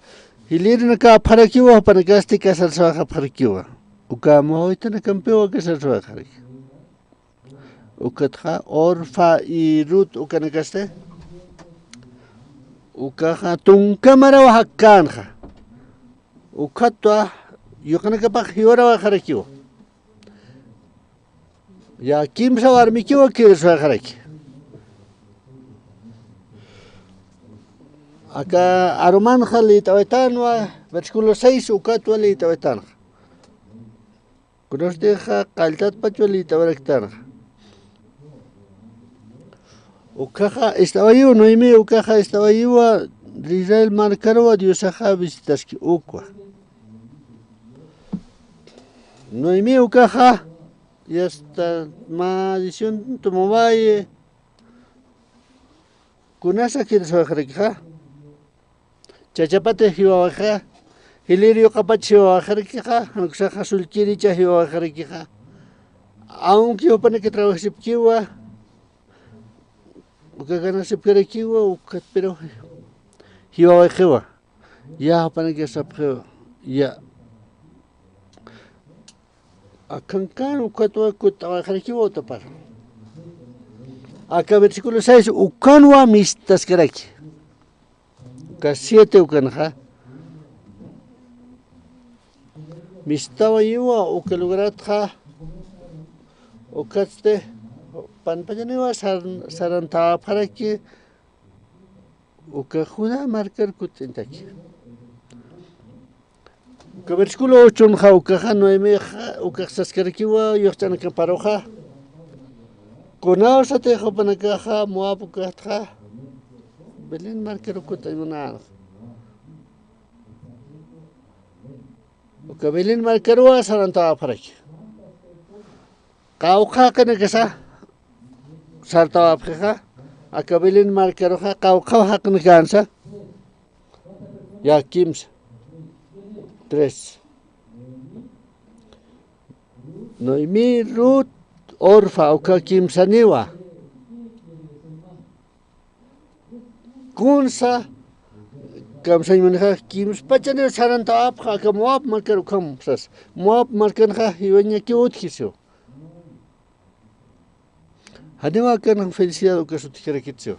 Hilirna ka parakiwa panakasti kasar sarabajapjewa. Ukamoitana campewa kasar sarabajapje. Ukatja Orfa y Ruth ukanakaste ukaja tunkamara hakanja ukatwa yukanakapaj hiora bajarakiwa ya kimsa warmikiwa quieres bajaraki acá aromanja litawetanwa versículo 6 ukatwa litawetanja kunos deja kaltat pacho litawetanja Ukaja estaba yo, Noemi Ukaja estaba yo, Israel marcarwa Diosaja visitaski ukwa. Noemi Ukaja ya está maldición tomovaye. Kunasa quieres bajarikja. Chachapate hiwaja. Hilerio kapachi bajarikja, Anuksaja sulkiricha hiwajarikja. Aunque yo pone que trabaje kiwa Ukagana se perakiwa ukat pero hiwa hewa ya pana que saphewa ya akankan ukatwa kutawa kharakiwa utapar acá versículo 6 ukanwa mistas karaki ka 7 ukanja mistawa yiwa ukalugratja ukaste Panpayaniwa saranta para que ukajuda marcar kutintaki. Que versículo 8 ukaja Noemi ukasaskarkiwa yochtana kaparoja. Konao satejo panakaja Moab ukatja. Belén marcar kutayuna. Ukabelén marcarwa saranta para que. Kauja kanakasa Sarta apjeja, akabelin marcaroja, caucao haknikansa, ya kims, 3. Noemi Ruth Orfa, uka kimsaniwa. Kunsa, kamsaniwa kims, pachane saranta apja, ka Moab marcaro kamsas, Moab marcanja, iwanya ki utkisio. Hadima kan felicidad que su tijerequitio.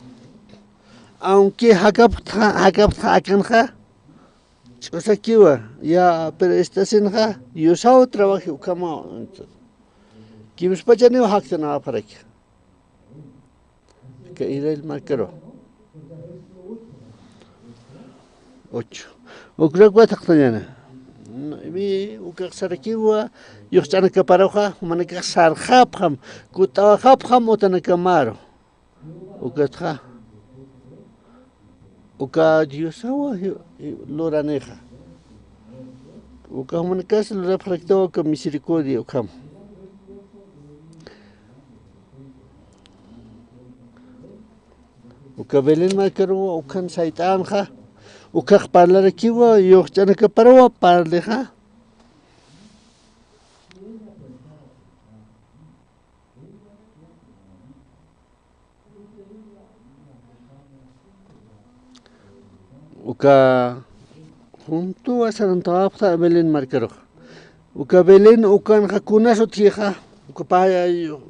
Aunque hakapta akanja, cosa kiwa, ya, pero esta senja, yo sao trabajo como, que mis pachaneo haktana para aquí. Que irá el marcaro. 8. O creo que va mi ukaksarakiwa yuxchana kaparoja manaka sarjapjam kutawajapjam utana kamaro ukatja uka diosawa loraneja uka manekas lo reflectó con misericordia ukam. Uka Belén marcaro ukan saitanja uka parlar kiwa yo chana que parwa parleja. Uka junto a Santapta Belén marcaro. Uka Belén ukan hakuna sotieja uka paya yo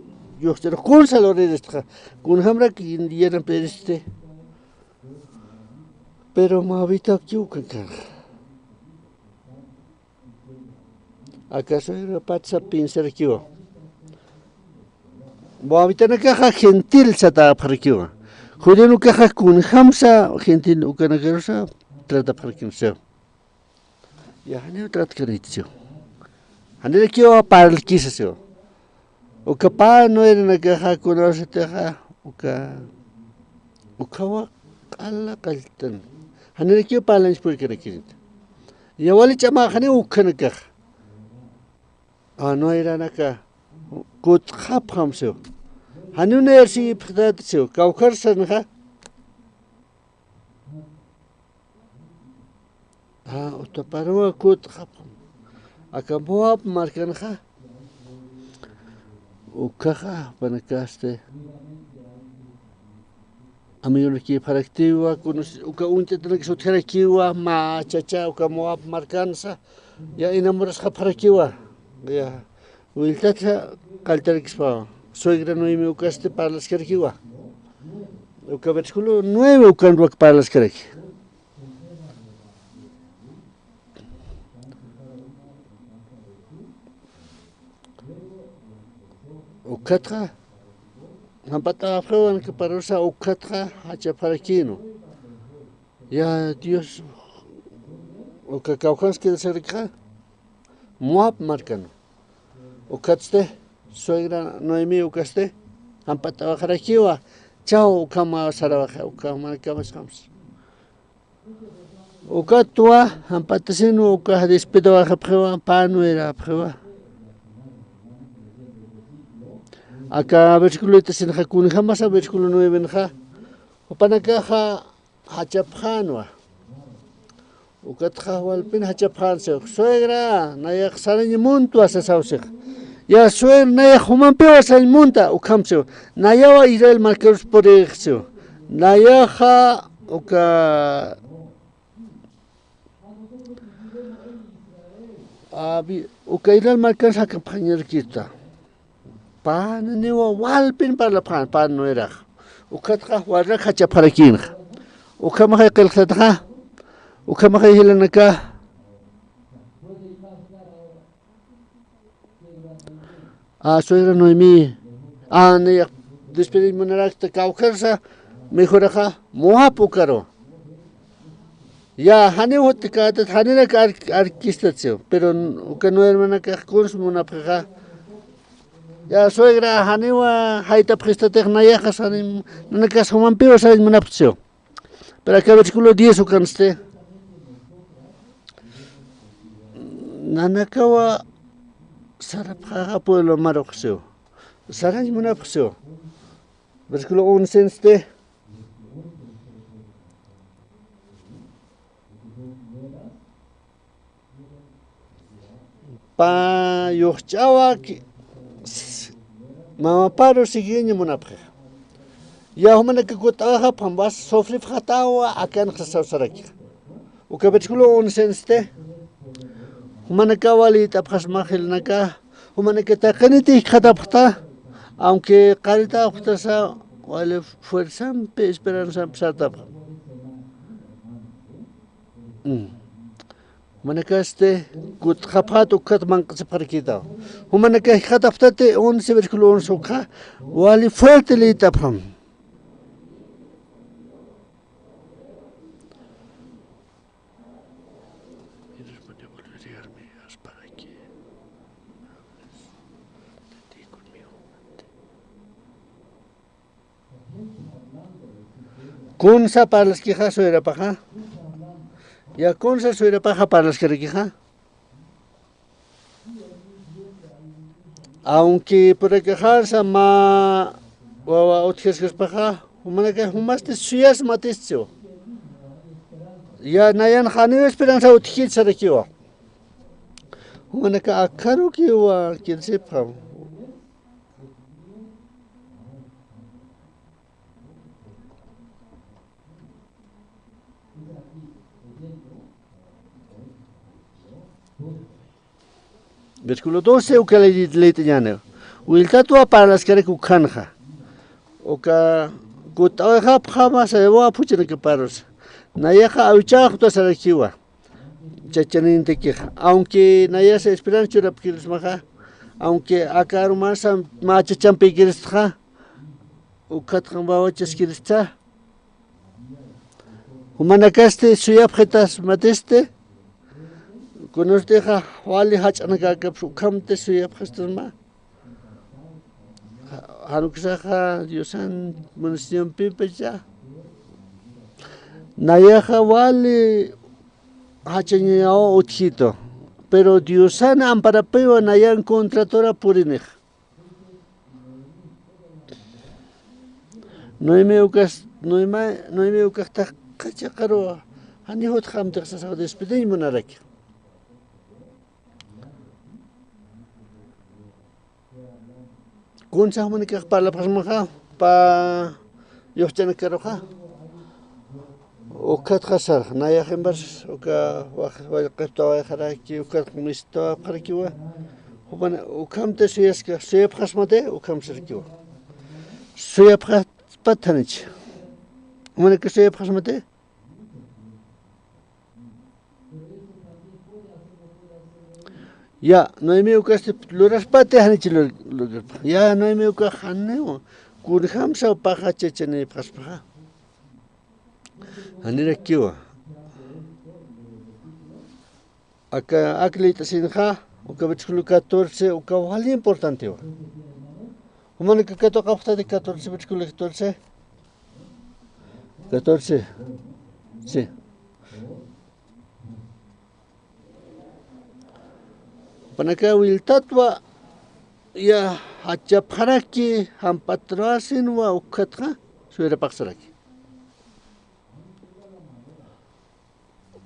chana kun salores kun hamra que indiana periste. Pero me habita aquí ukan. ¿Acaso era patsa pensar aquí? Mo habita na caja gentil sata parkiwa. Judenu caja kun hamsa gentil ukan agarsa trata parkinseo. Ya haneo trata karitio. Haneo kio parkiseo. Uka pa no era na caja kun osetaja ukawa alla kaltan. Haneo kio palans purkirakirit. Ya wali chama haneo ukan caja. No era naka kut khap khamseo hanu ne si phdat seo kaukar sanha utaparwa kut khap akaboap markanha ukaha panakaste amigo ki paraktiwa kunus uka unte tnak sotherakiwa ma chacha uka moap markansa ya inamoras khaparakiwa ya wiltata kaltarikispa suegra no me ukaste para las kerkiwa uka versículo 9 ukan para las kerki ukatra hampata afroan que parosa ukatra hacha parakino ya Dios uka kaukans que serika Moab marcano. Ukaste, suegra Noemi ukaste, ampata bajarakiwa, chao ukama sarabaja, ukama kamasams. Ukatua, ampatasino uka despido baja prueba, pano era prueba. Acá versículo 8 sin hakun jamás a versículo 9 benja. Upanakaja hachapjanwa. Ukatja walpin hachapjanse suegra nayak sarani muntu asasawse ya suegra nayak humanpeo asal munta ukamse nayawa Israel marcaros por ejemplo nayaja uka Israel marcaros a campañar kita pan newa walpin para la pan no era ukatja warra hachaparakin ukamaja kelkhatja ukama hilan acá suegra Noemi ne despedir monarakta kaukarsa mejoraja moapukaro ya hane hotkata hanera arkistatsio pero uka no hermana ka kurs monapaja ya suegra hanewa haita prestater nayaja sanim nakas humampeo sanim monaptsio pero acá versículo 10 ukanste Nanakawa sarapjaja pueblo maroxeo. Saray munaxeo. Versículo 11 este. Pa yochawa mama paro siguiente munapja. Ya humana que kutaja pambas soflif hatawa akan khasawsaraki. Uka versículo 11 este. Humanaka wali tapasmajil naka humanaka takaniti katapta aunque carita uhtasa wale fuerza pe esperanza psatap humanaka este kut khapat ukat manqas parkita humanaka kataptate 11 versículo 11 ukha wali fuerte li tapam Kunsa para las quejas suera paja. Ya kunsa suera paja para las quejas. aunque por acá ma wawa utjes paja humanaka humaste suyas matistio ya nayan khani esperanza utjit sarakiwa humanaka akaru kiwa kirsipha versículo 12 o que le teñane wiltatua para las que recujanja o que gutaja pjama se va a puchar que paros nayaja auchaj to sarakiwa chachanin tequija aunque naya se esperan churap kiris maja aunque acá más macha champi kiris ja o katjan bawachas kiris ta humanakaste suyapjetas mateste Kunos deja wali hachanaga kapsu kamte suyapjestas Hanuksaja Diosan Municipium Pipecha Nayaja wali hachanyao utjito pero Diosan amparapeo nayan contratora purinej Noime ukas ta kachakaro hanihot khamtek sa despedin munaraki Kunsa humanika para la pasmaja pa yochana karoja o kat khasar naya khembars o ka wa qefta kharaki o kat mista kharakiwa human o kamte suyaska suyap khasmate o kam sarkiwa suyap pathanich humanika suyap khasmate ya no hay medio que luras pate hanich ya no hay medio que haneo kun hamsa paja chechene paspaja hanira kiwa acá aclita sinja o que versículo 14 o que vale importante o humano que toca hasta de 14 versículo 14 sí Panaka wiltatwa ya hachapharaki hampatrasin wa ukatra suera paksaraki.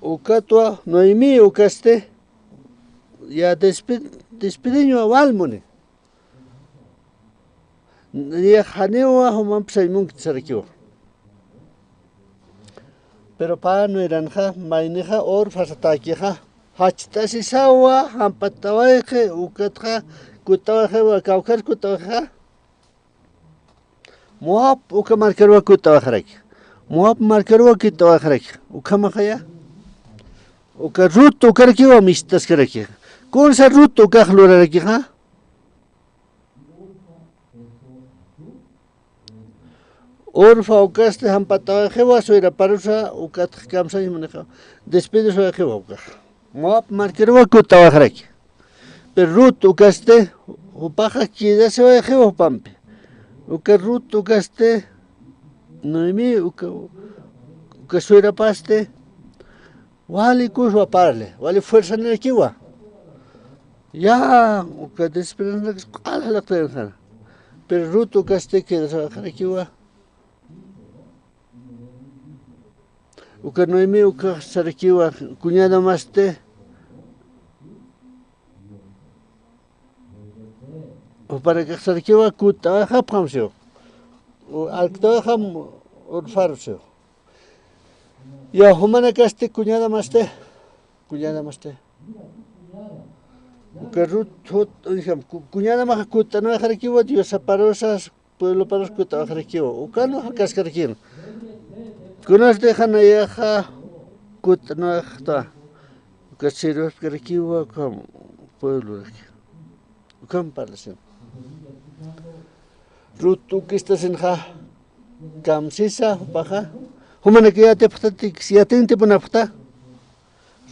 Ukatwa noimi ukaste ya despideño walmone. Ya hanewa humampsaimun tsarakiwa. Pero pa no eranja maineja or fasatakiha Hachitasi sawa hampatawaje ukatja kutawaje wa kaukar kutawaja Moab uka markarwa kutawajaraki Moab markarwa kitawajaraki ukamajaya uka ruto karaki wa mistas karaki kunsa ruto kajluraraki ha Orfa ukaste hampatawaje wa suira parusa ukatja kamsa ymaneja despides wa jewa ukaj Moab marcarwa kutawajaraki. Pero Ruth ukaste upaja kida se va a pampe. Uka Ruth ukaste Noemi uka suera paste wali kuswa parle wali fuerza en kiwa. Ya uka desesperanza ala la trenja. Pero Ruth ukaste kida se va a kiwa. Uka Noemi uka sarakiwa cuñada maste o para que sarkiwa kuta haphamsio o alkta ham urfarsio ya humana kaste cuñada maste que rut cuñada ma kuta no harkiwa dios aparosas pueblo paros kuta harkiwa o kano hakaskarkin kunas dejan ayaja kuta no hta que sirve harkiwa como pueblo kam parlasen Rutu que estás en ja camsisa baja humana que ya te pata si ya te pona pata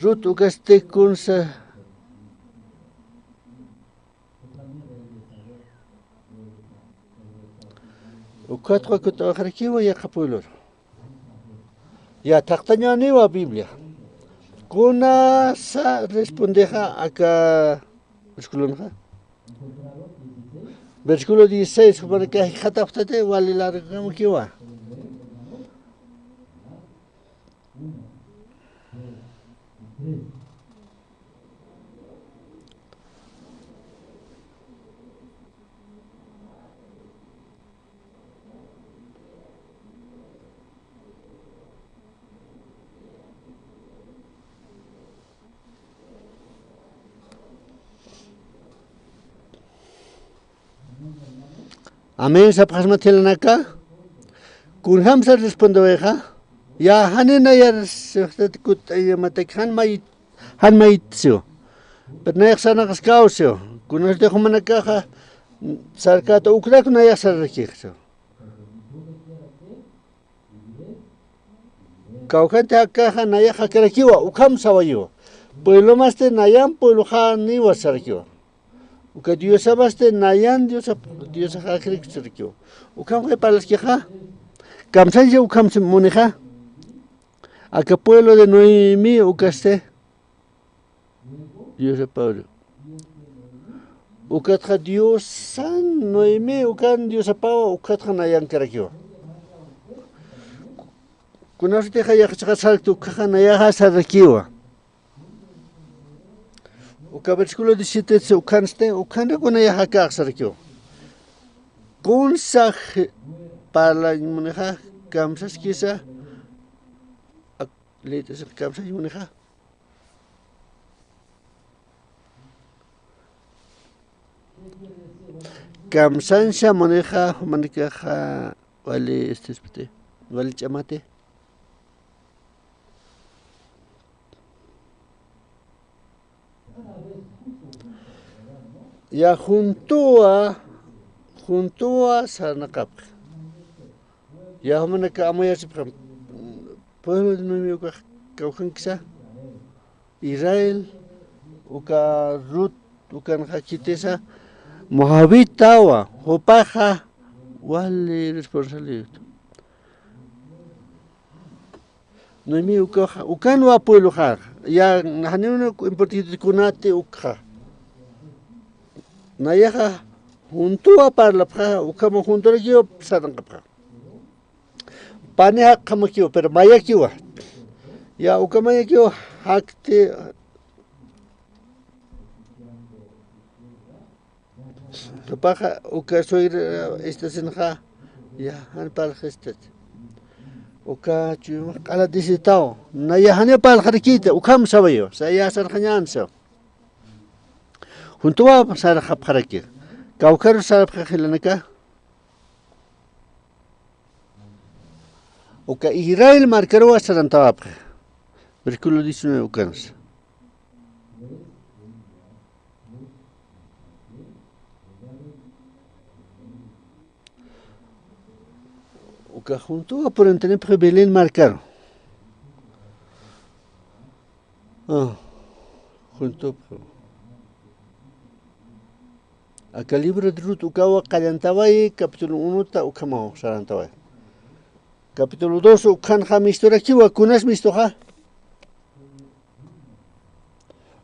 Rutu que este con sa o cuatro que te agarquiwa ya capulor ya taqtañani wa Biblia kuna sa respondeja acá esculonja Versículo 16, para que jataftate vale la kiwa. Amén, sapasma telanaka. Kun hamsa respondo veja. Ya hanena yar sehtat kut matek han mait sio. Pero no yaxana kaskao sio. Kun este humanaka ha sarkata ukrak na yaxarrekixo. Kaukante akaja na yaxakarakiwa ukham sawayo. Pueblo maste nayan pueblo hani wasarkiwa. Uka Dios abaste nayan Dios hakrik sirkyo. Ukam kay palas kiha. Kamsan je ukam moneja. Aka pueblo de Noemi ukaste. Dios Pablo. Ukatha Dios san Noemi ukan Dios Pablo ukatha nayan karakyo. Kunaste khaya khachsaltu kha nayaha sarkiwa. Uka versículo 17 se ukanste ukanda kuna ya haka sarkyo. Kunsah para muneja kamsas kisa letes kamsas muneja. Kamsansha muneja manikaja vale espete vale chamate. Ya junto a Sanakap. Ya humanaka amaya sipram. Pueblo de Noemi kaukan kisa. Israel uka Ruth ukan hakitesa Moabit tawa hopaja wale responsabilidad. Noemi ukan wa pueblo har. Ya hanino importante kunate ukha. Nayaha junto a parla ukamo junto a yo sarangapra. Paneha kamakio pero mayakiwa. Ya ukamayakio hakte paja uka soy esta senja ya han pargestet. Uka chu kala disitao. Nayahane parjarkite ukam sabayo. Saya sarjanyanso. Junto a pasar a Japaraki. Caucar Sarpajilanaka. Oka Israel marcaró a Sarantapre. Versículo 19 Ucanas. Oka junto a por entender Belén marcaron. Junto a acá libro de Ruth ukawa Kalantawai, capítulo 1 ta ukamo Sarantawai. Capítulo 2 ukanja mistura kiwa kunas mistoja.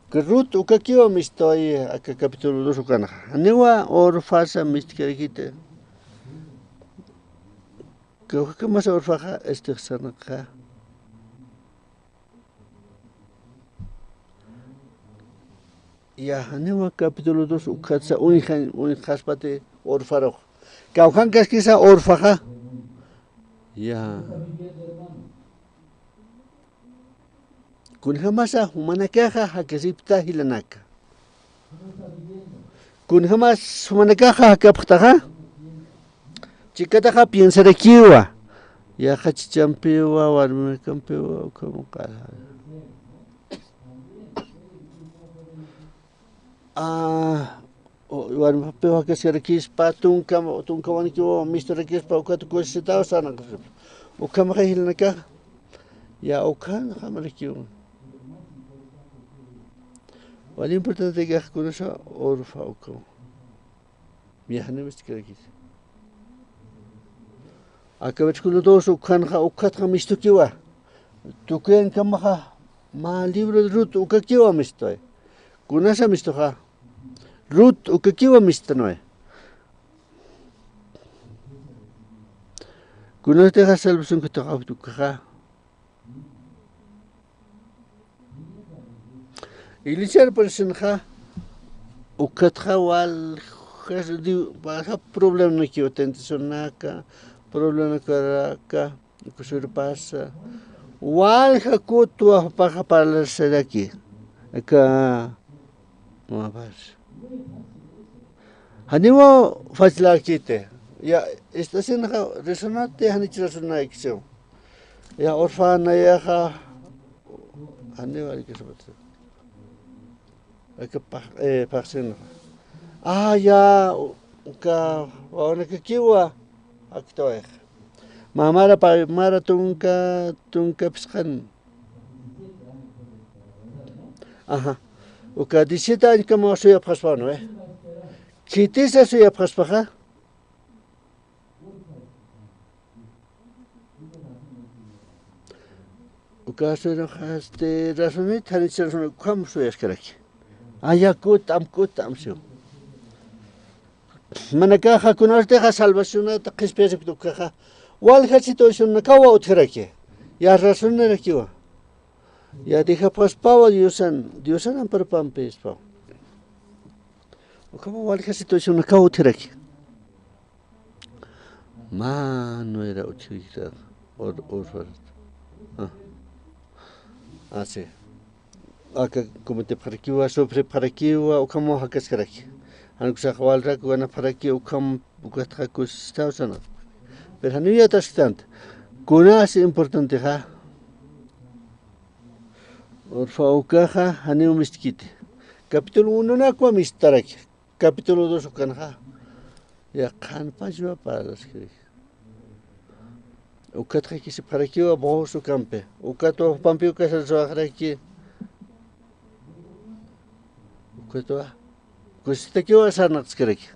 Que Ruth ukakiwa mistoi acá capítulo 2 ukanja. Anewa orfasa mistikite. Que ukama sa orfaja sanaka. Ya hanewa capítulo 2 ukatsa unjaspate orfaro. Kaujan kaskisa orfaja. Ya. Kun hamasa humanakaja hakasipta hilanaka. Kun hamas humanakaja hakaptaja. Chikataja piensarakiwa. Ya hachichampiwa warmekampiwa como kala. Wan pewa que se requispa tunkawan que o mister requispa o que tu cosita sana o camera hilnaka ya o kan hamarkiu wal importante que conoce orfa o como viajane mister requis acabet con dos o kan o katra mistukiwa tu kuen kamaha ma libro de Ruth o que kiwa mistoy kunasa mistoha Ruth ukakiwa mistanoe. Kunasta salvación que toca tu caja. Iglesia por senja ukatja wal di baja problema no que tentación naka problema karaka kusur pasa wal hakutua paja para ser aquí acá no vas hanimo fazla kite ya esta senja resonante hanichra sunna ikso ya orfana ya ha hanimo que se que pasen ya ka ona que kiwa aktoe mamara pa mara tunka pskan aha uka 17 años como soy apaspano chitisa soy apaspaja uka soy razonit hanichar como soy askaraki ayakut amsio manakaja kunarteja salvación ta qespese kukaja walja situación nakawa uthrake ya razón nerakiwa ya deja paspawa diosan ampar pampes pa como walja situación nakawa uthrake no era uchita or sí acá como te paraquiwa sobre paraquiwa o como hakas karaki ankusa walra kuana paraquiwa kam bukatra kustasana pero no ya tastant kuna es importante ha or faukaja haneu miskite capítulo 1 na kwa mistaraki capítulo 2 kanha ya kan pajwa para escribir o katra que se paraquiwa boso campe o kato pampio que se zoagraki Kutua, kustakiwa sana tskereki.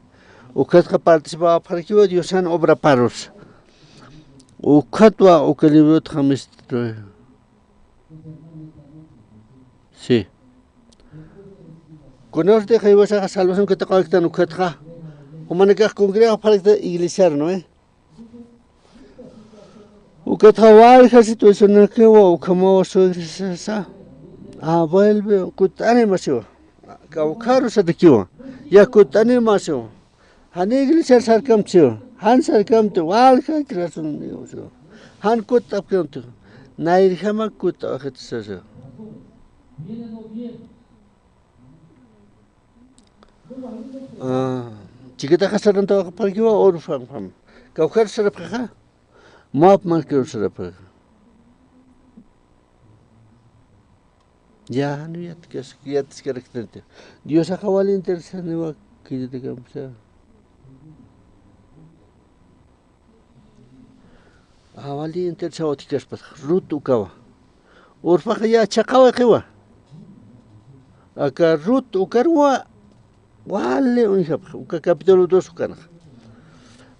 Ukatka participaba parakiwa diosan obra paros. Ukatwa ukalibio tramistro. Sí. Conoce que ibas a salvación que te conectan ukatka. Humaneka congrega para que iglesia no Ukatwa walja situación que wo como so sa. Vuelve kutane masiwa. Kaukaro sa dikiwa ya kutani masyo han iglesia sarkamtio han sarkamto walka krasun yo han kut apkamto nair hama kut akhtsaso chiquita kasaran to parkiwa or fam kaukar sarapha map marker sarapha ya no ya te característica Dios acaba de interesarme va que te cambiar awali interesado te caspas rutu kawa urfa ya chakawa kawa acá rutu karwa wale unhab uka capítulo 2 kana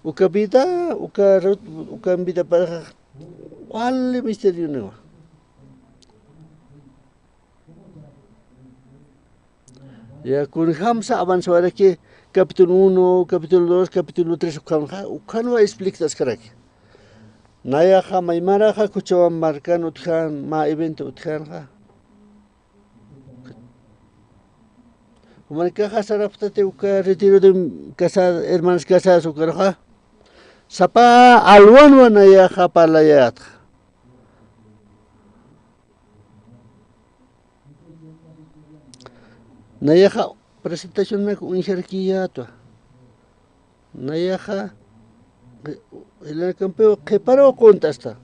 uka vida uka uka vida para wale misterio no ya kun hamsa avanzar aquí capítulo 1, capítulo 2, capítulo 3 ukanwa explicatas karaki. Naya ha maimara ha kuchawan marcan utjan ma evento utjan ha. Humanika ha saraptate uka retiro de casa hermanos casadas ukaraha. Sapa alwan naya ha palayat. Nayaja presentación me un jerarquía to. Nayaja el campeón que paró contesta.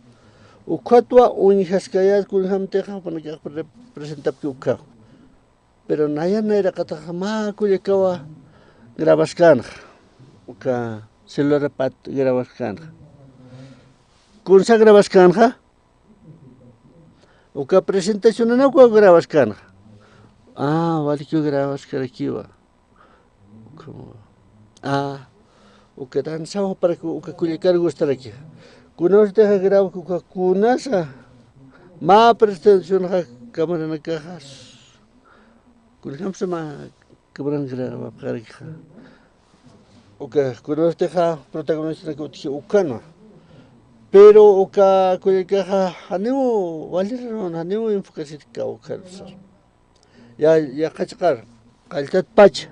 Ukatwa un jaskayat kun hamteja para que presenta piuka. Pero naya no era katama kuyakawa grabaskan. Uka celular pat grabaskan. Kun sa grabaskan ha. Uka presentación no ko grabaskan. Vale que grabas que aquí va. O que dan sábado para que culicar gusta aquí. Kunos deja grabar kunasa. Ma presentación ha cámara na cajas. Kulikam sama cámara graba para aquí. O que kunos deja protagonista que uti ukano. Pero oka kuyaha haneu waliron haneu enfocasit ka okarsa. Ya kachkar kaltat pach.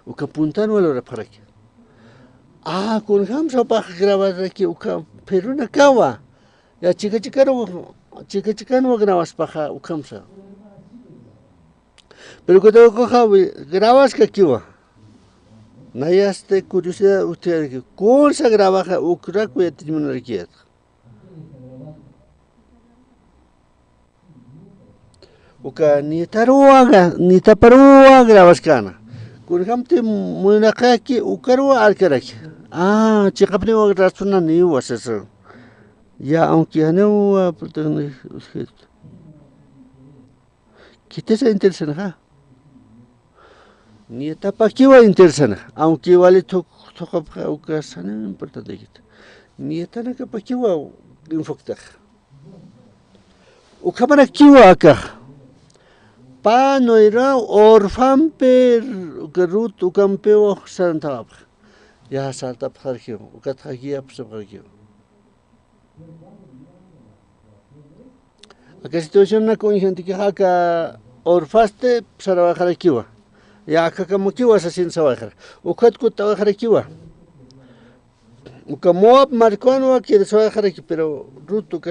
Oka puntan wala para aquí. Con hamsa pa grabar aquí oka pero na kawa. Ya chica grabas paja ukamsa. Pero cuando grabas que aquí va. Naya este curiosidad usted que con sa grabaja ukra que termina requiere. Uka ni taruaga ni taparua grabas kana. Con hamte munaka ki ukarua alkaraki. Chica primo grasuna ni wasasa. Ya aunque haneu kita se interesan ni etapa que va interesan aunque vale toca ocasión importante kita ni etana que pa que va infoctar o cámara que va acá pa no era orfan per garut o campeo santa ya salta para que o catragia para que Acá situación na con gente que haka orfaste para bajar aquí va. Ya acá como que vas haciendo trabajar. O kat ko trabajar aquí va. O como marcano que trabajar aquí pero ruto que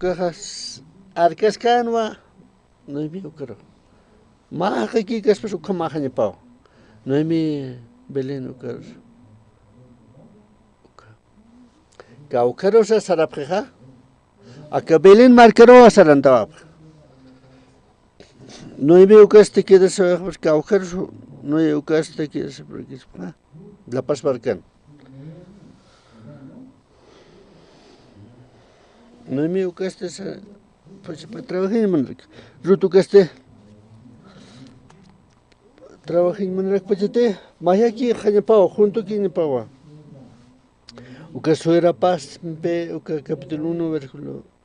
has arcas canwa no hay mío creo. Más aquí que es pues o como hañe pao. No hay mi beleno creo. Caucarosa sarapja. Acá Belén marcaro a Sarandab. No hay veo que este quiere saber pues caucar no hay que este quiere saber que es la paz barcan. No hay veo que este pues trabaja en Manrique. Ruto que este trabaja en Manrique pues te más aquí en Pau junto aquí en Pau. O que eso era paz o que capítulo 1 versículo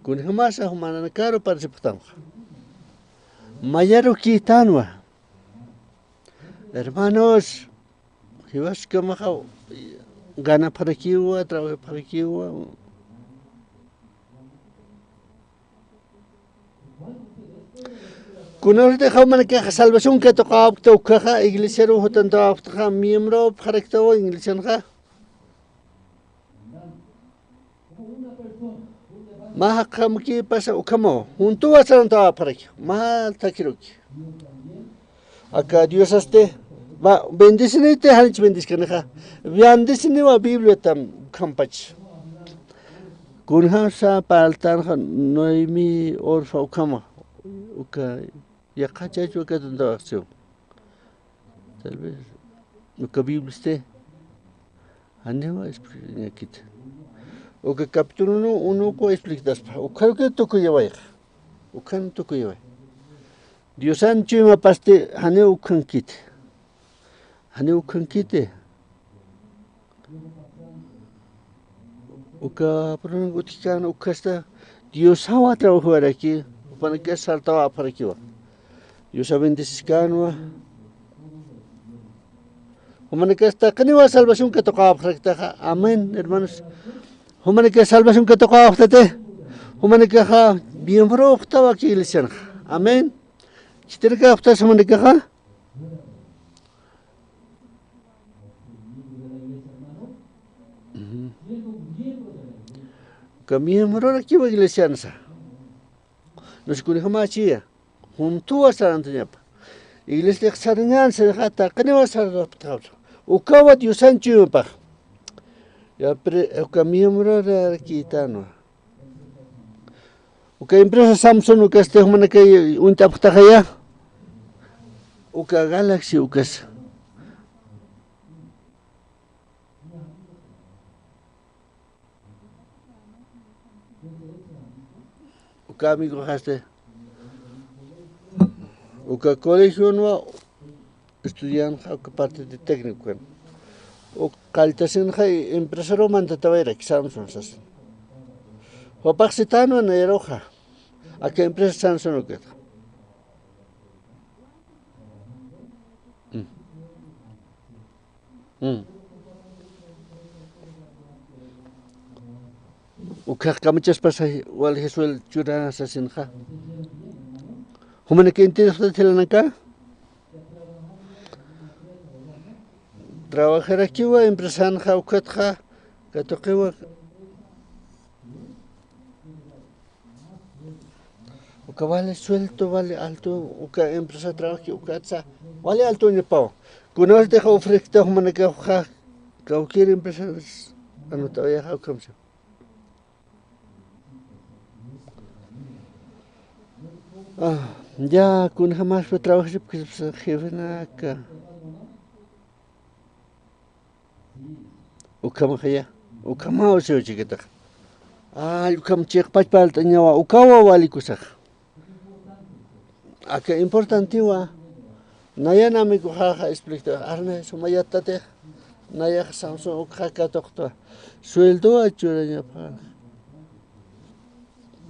con jamás a humana caro para se putan. Mayaro quitanwa. Hermanos, si vas que majao gana para kiwa, trabaja para kiwa. Con el de jamás que salvación que toca iglesia o tanto miembro para que todo iglesia Más que pasa o como junto a Santa para aquí mal taquiroki acá Dios este va bendicine te hanich bendiscana bendicine va Biblia tam campach con hansa paltan no hay mi orfa o como o que ya cacha yo que donde acción tal vez lo que Biblia este aneva es aquí o que capítulo 1 co explicadas o creo que toco llevar o can toco llevar Dios ancho me paste haneu kankite o que por un goticano o que está Dios hawa trabajar aquí para que saltaba para aquí va Dios ha bendecido o man que está que no salvación que tocaba para que amén hermanos Humana que salvación que toca usted, humana que ha bien pro estaba aquí iglesia. Amén. ¿Quiere que usted se humana que ha? Que miembro aquí va iglesia. No se conoce más chía. Junto a San Antonio. Iglesia de Sarñán se deja que no va a ser o cava Dios Sancho pa. Ya o que miembro de quitano. O que empresa Samsung o que este humana que un tapta ya. O que Galaxy o que es. O que amigo haste. O que colegio no estudian o que parte de técnico. O caltasin hay empresario manda tavera que Samsung sas. O paxitano en eroja. Acá empresa Samsung uka. Uka kamachas pasa wal Jesús chura asasinja. Humana que entiendes acá. Trabajar aquí wa empresa anja ukatja katokewa. Uka vale suelto, vale alto, uka empresa trabaja ukatsa, vale alto ni pao. Kuno te ofrecta humana que hoja cualquier empresa anotaba ya ukamse. Ya kun jamás fue trabajar porque jefe na acá. Ukama kaya, ukama oseo chiquita. Ukam chek pachpal tanyawa, ukawa wali kusak. Acá importante wa, naya nami kuhaja explica, arne sumayatate, naya Samsung ukaka tokto, sueldo achuraña pa.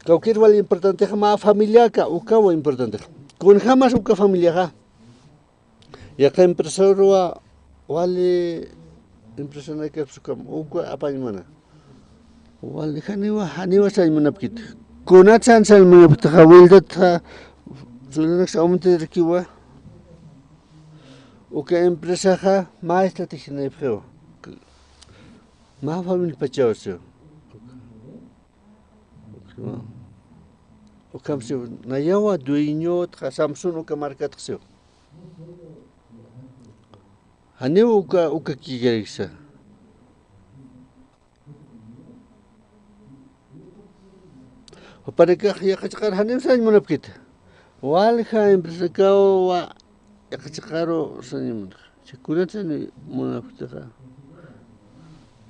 Cualquier vale importante jamás familia ka ukawa importante. Kun jamás uka familia ka. Y acá empresario wale impresiona que sukam uka apañmana. Wale haniwa saymanapkit. Kunatsan saymanapkit hawildat Zulanax aumente de kiwa. Uka empresa ha ma estrategia na ipeo. Ma family pachao seo. Ukam seo nayawa dueño tra Samsung uka marca seo. Haniwa uka kigeriksa. Para que ya kachkar haniwa saymanapkit. Walha empresa kao wa yakachikaro sanimuna. Chikunatani munafutaha.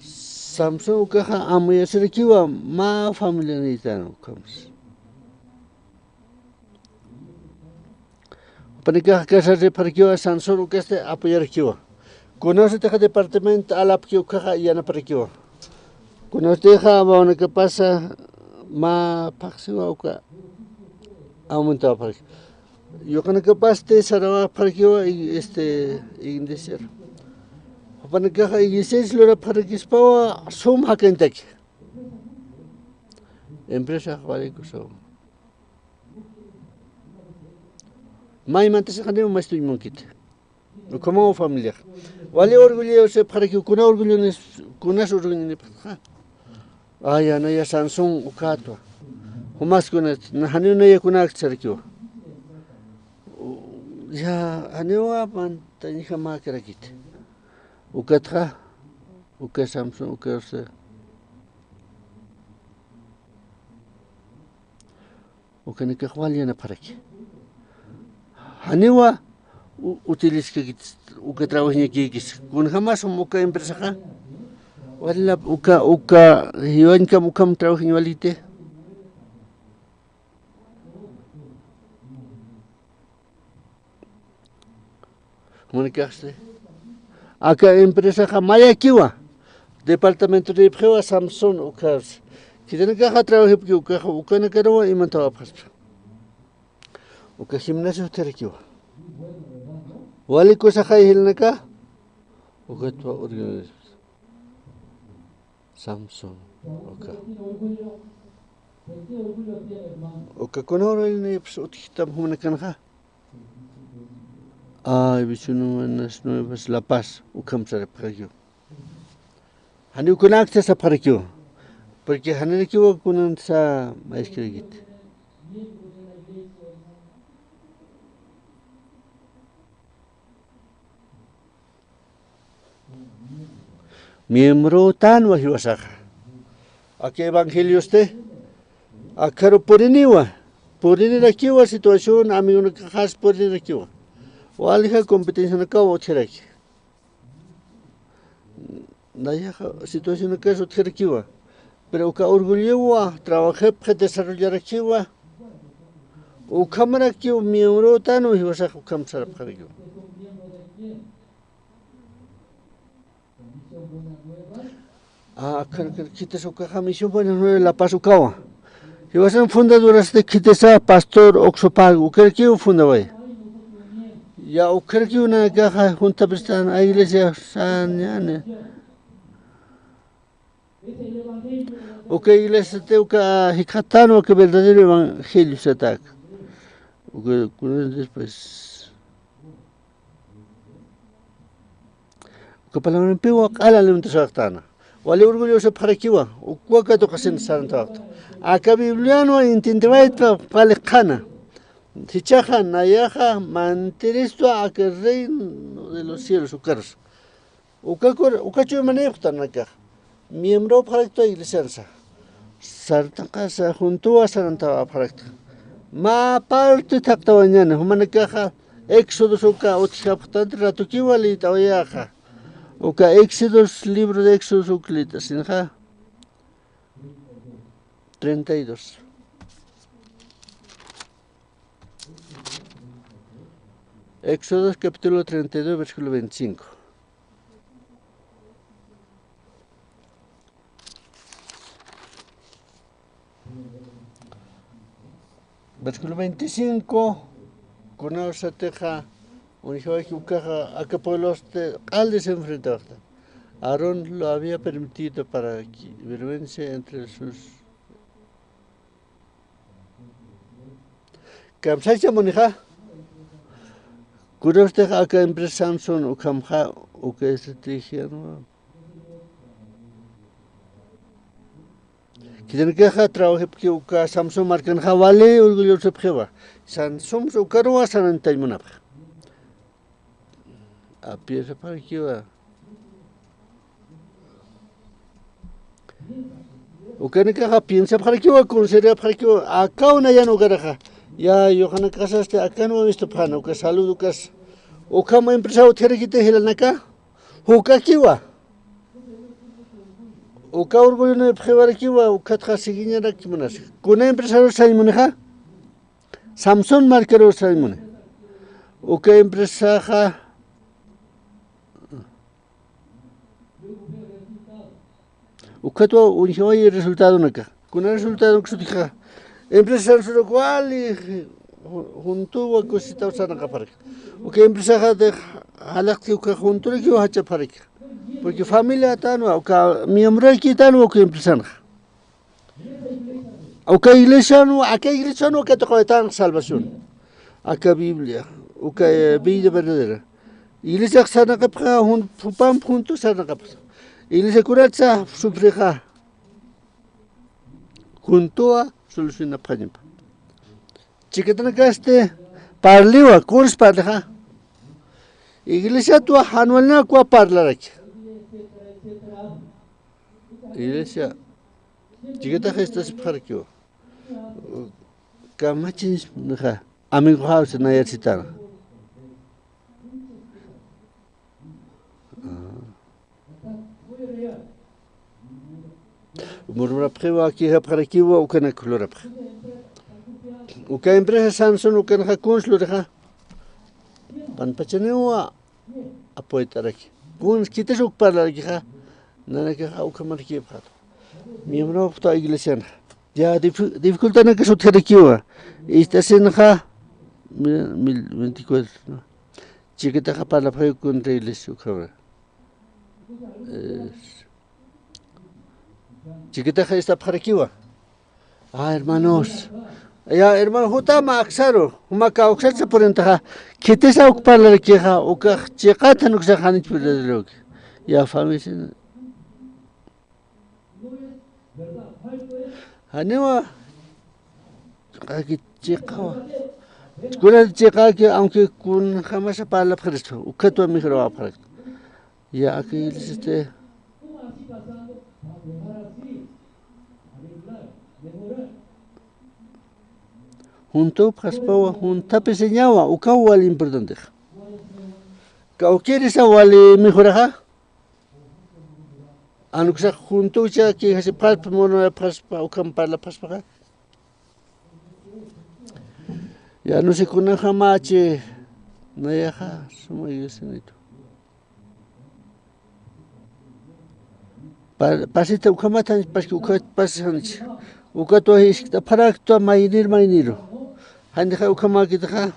Samsung kaha amuya sirikiwa ma familia nitano comes. Panika casa de parquio Samsung que este apoyar kiwa. Conoce teja departamento alap kiwa kaha yana parquio. Conoce teja va que pasa ma paxiwa uka aumentaba para yo creo que paste sarava para que indicir para que iglesia lo para que spawa som hakentek empresa vale kuso mai mantes haneu mais tu monkit como familiar vale orgullo se para que kuna orgullo kunas orgullo ay ana ya Samsung ukato Humas kunat na haneu na yakuna aktsarkyo ya hanewa man tani khama karakit ukatra uka Samsung uka se uka ne khwal yana paraki hanewa utiliske uka trabajo kikis kun jamás uka empresa ka wala uka hiwan kam trabajo walite Acá empresa jamaya kiwa departamento de Pjewa Samsung ukas kidene caja trabajo porque uka na karawa imantaba paspa uka gimnasio terekiwa wali cosa hay hilnaka uka twa organization Samsung uka konoro ilne utkitam humna kanha Visuno Buenas Nuevas La Paz, ukam sara parquio. Hani ukunakta sa parquio. Porque hani kiwa kunan sa maeskrigit. Miembro tan wahiwasak. Aquí evangelio este. Akaro poriniwa. Porini kiwa situación amigo no cajas porini kiwa. Walha competencia na kao cheraki. Naya situación na caso terakiwa. Pero ka orgullo trabajé para desarrollar kiwa. O cámara kiwa miembro tan wahiwasak ukam sara parquio. Kan kita suka kami siapa yang La Paz ukawa. Iwasan fundadoras de Kitesa Pastor Oxopag, Ukerkiu fundaway. Ya Ukerkiu na caja junta prestan a iglesia Sanyane. Uke iglesia teuca Hikatano que verdadero evangelio se ataca. Uke después. Uke palabra en piwa ala le untasactana. Wale orgulloso para kiwa, ukwaka to kasen sarantawta. Acá bibliano intintebaita palekana. Tichaja nayaja manteresto a que el reino de los cielos ucaros. Ucacho manejtan acá. Miembro para esta iglesia. Sarta casa junto a sarantaba para esta. Ma parte takta mañana, humana caja éxodo suca otchaptante ratukiwa li tawayaja. Oka Éxodos, libro de Éxodos Uclitas, ¿ja? 32. Éxodos capítulo 32, versículo 25. Versículo 25, con esa teja. Acá pueblos aldes enfrentados. Aarón lo había permitido para vergüenza entre sus. Kamsacha monija. Curos de acá empresa Samson o Kamja o que estrategia no. Quieren que ha trabaje porque Samson marcan javale orgulloso pjeva. Samson o carua sanantay monap. A pieza para aquí va. O que no caja piensa para aquí va con sería para aquí va. Acá una ya no garaja. Ya yo han casaste acá no he visto pana. O que saludo que es. O que me empresa o tiene que te helan acá. O que aquí va. O que orgullo no prevar aquí va. O que te seguiña aquí monas. Con empresario Saimonja. Samson marcaro Saimon. O que empresa Ucato un joy resultado naca. Con el resultado que se diga. Empresa solo cual y junto a cosita usar naca para. O que empresa de halacti que junto le que hacha para. Porque familia tan o que miembro aquí tan o que empresa. O que iglesia no, a que iglesia no que te tan salvación. A que Biblia, o que vida verdadera. Iglesia sana que para un pam junto sana que Iglesia curatza sufrija junto a soluciona pañpa. Chiquitana caste parliwa kurs parja. Iglesia tu hanualna kwa parlar aquí. Iglesia chiquita gesta se parquio. Kamachis naja amigo house na yercitana. Murmura prueba aquí para aquí o que no colora. O que empresa Samson o que no hakuns lo deja. Pan pachaneo a poetar aquí. Kuns quites o para aquí ha. Nada que ha o que marque para. Miembro de la iglesia. Ya dificultad no que su terquio. Esta senja 1024. Chiquita ha para la contra iglesia cabra. Chiquita está para aquí va. Ah, hermanos. Ya, hermano, jutama axaro. Uma cauxatsa por entaja. Kitesa ocupar la queja o que chiquata no se hanich por el log. Ya, familia. Hanema. Aquí chica. Kuna chica que aunque con jamás para la Cristo. O que tu amigo va para. Ya, aquí este. Junto paspawa junta peseñawa o kawal importante. Kau quieres awali mejoraja? Anuxa junto ya que hace palpa mono paspa o campar la paspa. Ya no se kuna jamache nayaja suma yosenito. Pasita ukamatan paski ukat pasanich. ukato hiskta parakto mainiro. Handika ukamakita.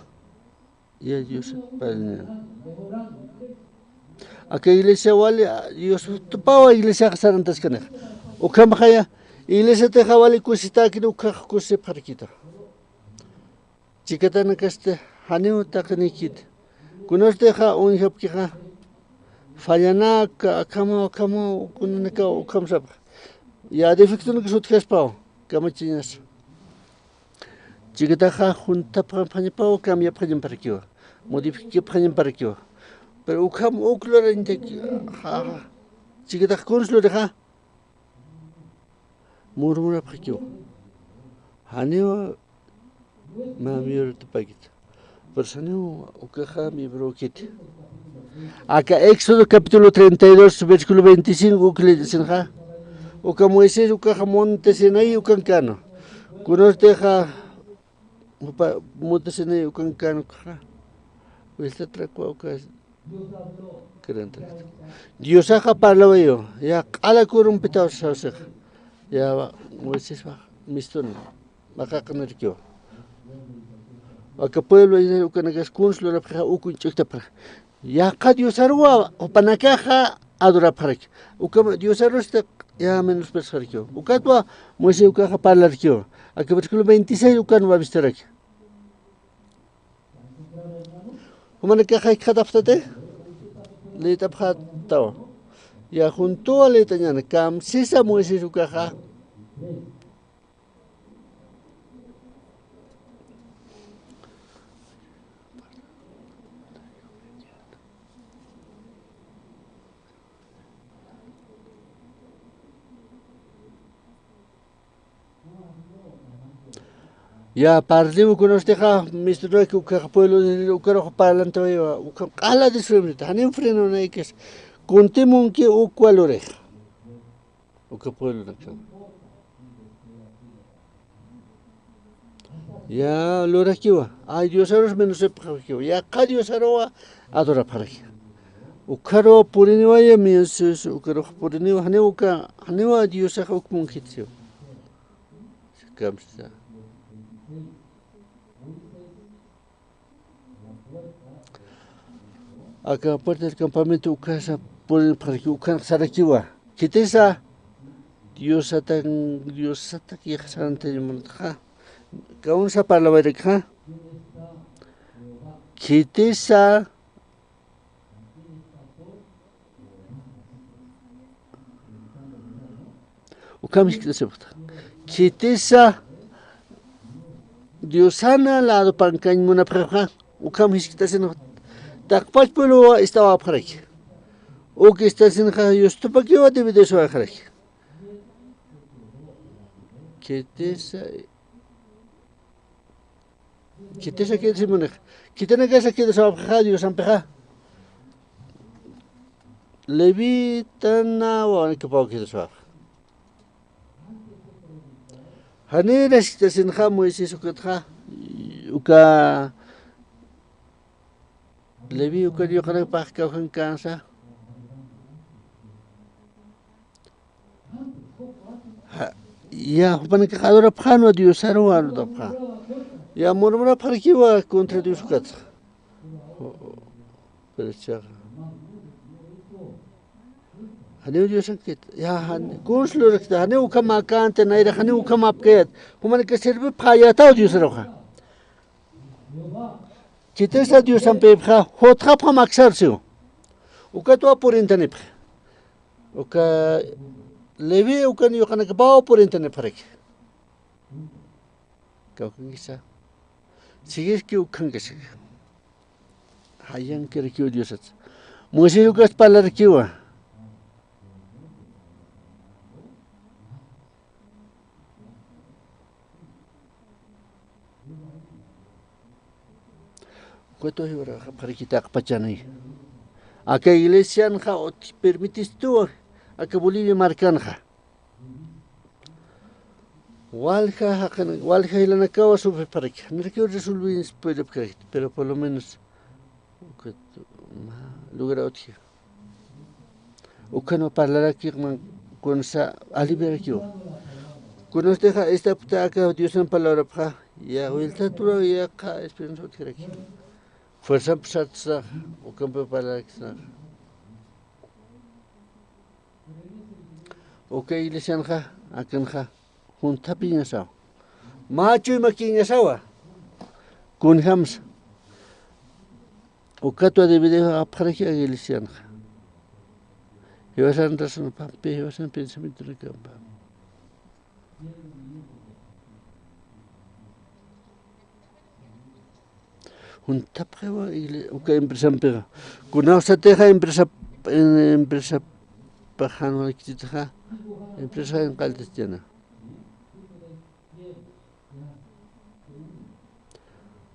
Ya Dios, Padre. Acá iglesia wali Dios tupawa iglesia kasarantas kana. Ukamakaya iglesia te wali kusita kinu ukakuse parakita. Chikata nakaste haneu taknikit. Kunoste ha unhapkika. Fallanaka kama kunaka ukamsap. Ya defecto que sut pao, kamachinas. Chikata ha junta pao cambia para que modifique para que. Pero ukam uklora inte ha chikata conslo de ha murmura para que. Haneo mamior te pagit. Personeo ukaha mi brokit. Acá Éxodo capítulo 32 versículo 25 que le dicen ja. Uka Moisés uka monte Sinaí ukankano. Kunos deja monte Sinaí ukankano ja. Esta trakwa uka kerenta. Dios ha parlado yo. Ya ala kurum pitao sausa. Ya Moisés va mistun. Maka kanerkio. Acá pueblo y ukanagas kunslo la pra ukunchikta para. Ya ka Dios arwa opanakaja adora parak. Uka Dios arrosta ya menos persarkio. Ukatwa Moisés ukaja parlarkio. Acá versículo 26 ukan va vistarak. Omanakaja ikadaftate. Le taphatao. Ya junto a le tañana cam sisa Moisés ukaja. Ya parlimu con este ja mistro que uka pueblo ukaro parlanto yo uka ala de frente hanen freno na ikes contimun que ukwalore uka pueblo na ya lora kiwa ay Dios aros menos se kiwa ya ka Dios aroa adora para ki ukaro purini vaya miensos ukaro purini hane uka hanewa Dios ha ukmun kitio kamsa. Acá puerta del campamento ukasa por para que ukan sarakiwa. Kitesa Dios ata que sanante yumantha. Kaun sa palabra ka. Kitesa ukamish kitesa. Kitesa Dios sana lado pancañ mona preja ukamish kitesa no. Takpach pueblo estaba para aquí. O que está sin Dios, ¿tú para qué va a deber de eso a aquí? ¿Qué te se maneja? ¿Qué tiene que hacer que desabaja Dios han pejado? Le vi tan agua que para que desabaja. Hanera si te sin Moisés o que tra, uka Levi uka dio kana pa ka kan kansa. Ya pan ka adora phano Dios arwa da pha. Ya murmura parkiwa contra Dios kat. Pero cha. Hane Dios ankit. Ya han kunslo rakta hane uka makante naira hane uka mapket. Human ka serve phaya ta Dios roha. Kitesa Dios ampebja hotra pa maxarcio. Uka to por internet. Uka levi uka ni uka nakbao por internet parek. Ka kisa. Sigues que ukan que se. Hayan que requió Dios. Moisés uka spala requió. Cuento ahora para quitar pachanay. Acá iglesia anja o permites tú acá Bolivia marcanja. Walja y la nacaba sobre para que no quiero resolver pero por lo menos lugar otro. O que no hablar aquí con esa aliviar aquí. Conoce esta acá Dios en palabra para ya vuelta tú ya acá esperanza que aquí. Fuerza psatsa o campo para extra. Okay, iglesia ja akan ja junta piña sao. Macho y maquiña sawa. Kun hams. O cato de video para que iglesia ja. Yo san razón papi, yo san pensamiento de campo. Junta prueba iglesia, okay empresa pega. Kuna sateja empresa pajano kitja. Empresa en Caltestiana.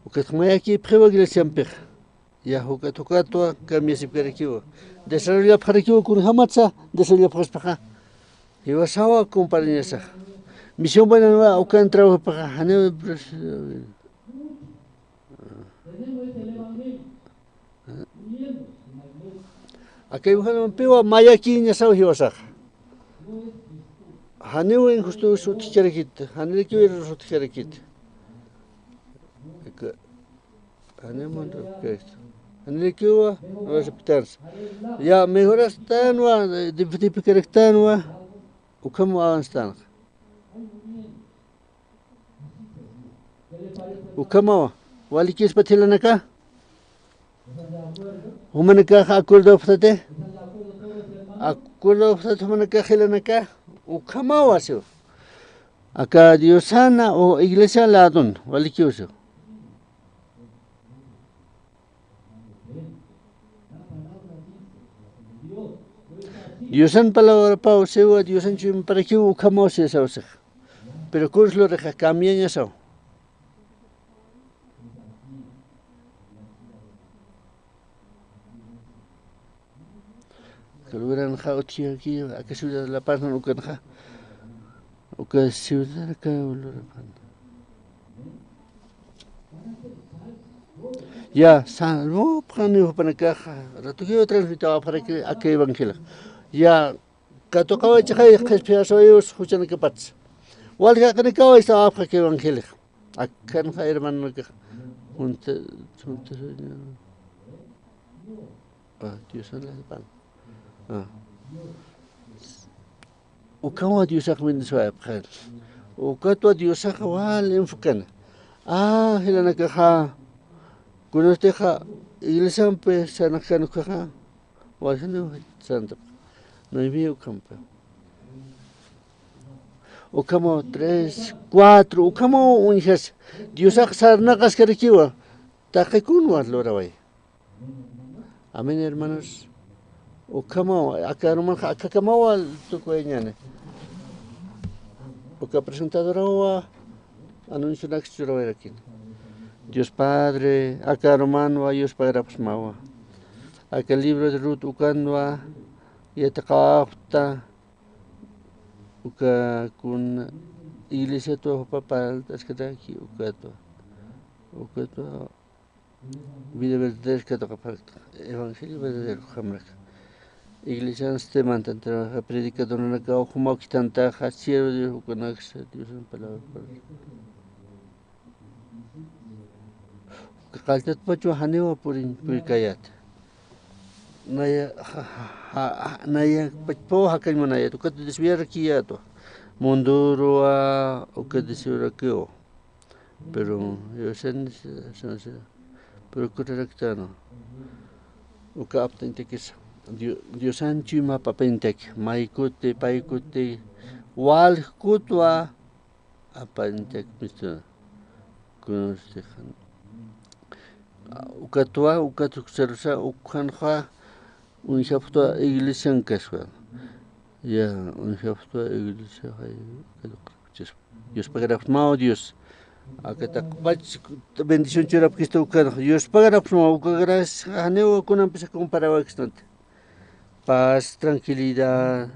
O que me aquí prueba iglesia pega. Ya hoka tokato cambia si perekivo. Desarrolla perekivo con hamatsa, desarrolla prospaja. Y vasawa compañía sa. Misión buena nueva o can trabajo para hane. Aquí buscan pewa maya kiña sa hiwasa. Hane wen justo su ticherekit, hane kiwi su ticherekit. Hane mondo que esto. Anelikiwa no aceptarse. Ya mejoras tanwa, de picarectanwa, o como avanzan. O como, wali quis patilan acá. Humanaka acuerdo oftate. Acuerdo oftate humanaka gilan acá. O como wasio. Acá diosana o iglesia ladon, wali quis. Diosan palabra pau sewa diosan chim para que o camo se sausa. Pero curs lo reja cambian eso. Que lo verán jauti aquí, a que ciudad de La Paz no can ja. O que ciudad acá lo repan. Ya, salvo praniu para caja. Rato que yo transmitaba para que a que evangelio. Ya katokawai chakay khaspiasoyos huchan que pats walga kanikawai sa afka que evangelio akan ha hermano que junta Dios la pan o kawa Dios akmin soa khal o katwa Dios akwal enfocan hilana que ha conoste ha iglesia pe sanakan que ha walhano santa. No había campo. O como 3, 4, o como un hijas. Dios ha sarna cascariquiwa. Taquecun was loraway. Amén, hermanos. O como acá no manja, acá como al tocoeñane. O que presentadora o anuncio na xturaway aquí. Dios Padre, acá romano, Dios Padre Pasmawa. Acá el libro de Ruth Ucanwa. Y esta cauta con iglesia todo papal es que aquí o que todo vida verdadera que toca para evangelio verdadero jamás iglesia este mantiene predicador en la que como que tanta hacía Dios con Dios en palabra que calzat pacho haneo por kayat naya po hakan mo naya to kat desviar kiya to munduro o que desviar kyo pero yo sen pero correctano o que aptente que Dios anchima papentek maikote paikote wal kutwa apantek mister con este ukatwa ukatuksersa ukhanha un chapto iglesia en Casua. Ya, un chapto iglesia hay Dios pagará mao Dios. Acá ta bendición churap que está ucano. Dios pagará mao gracias a neo con empieza a comparar bastante. Paz, tranquilidad.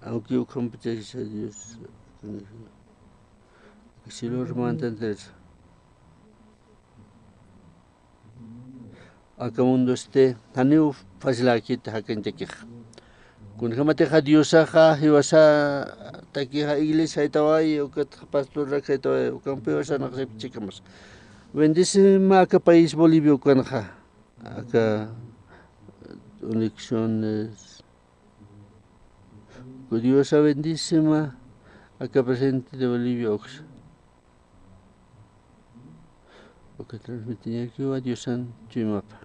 Aunque yo competencia Dios. Si lo entender. Acá mundo este haneu fazla aquí ta hakente que Kun jamateja Diosaja hiwasa taquija iglesia itawai o que pastor que itawai o campeón sana que chicamos. Bendice acá país Bolivia canja. Acá elecciones. Que Dios bendice acá presente de Bolivia ox. O que transmitía aquí a Diosan Chimapa.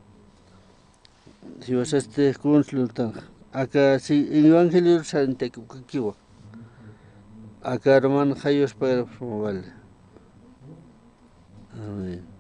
Si vas a este consulta. Acá si evangelio sante kiwa. Acá hermano Jayos para promover. Amén.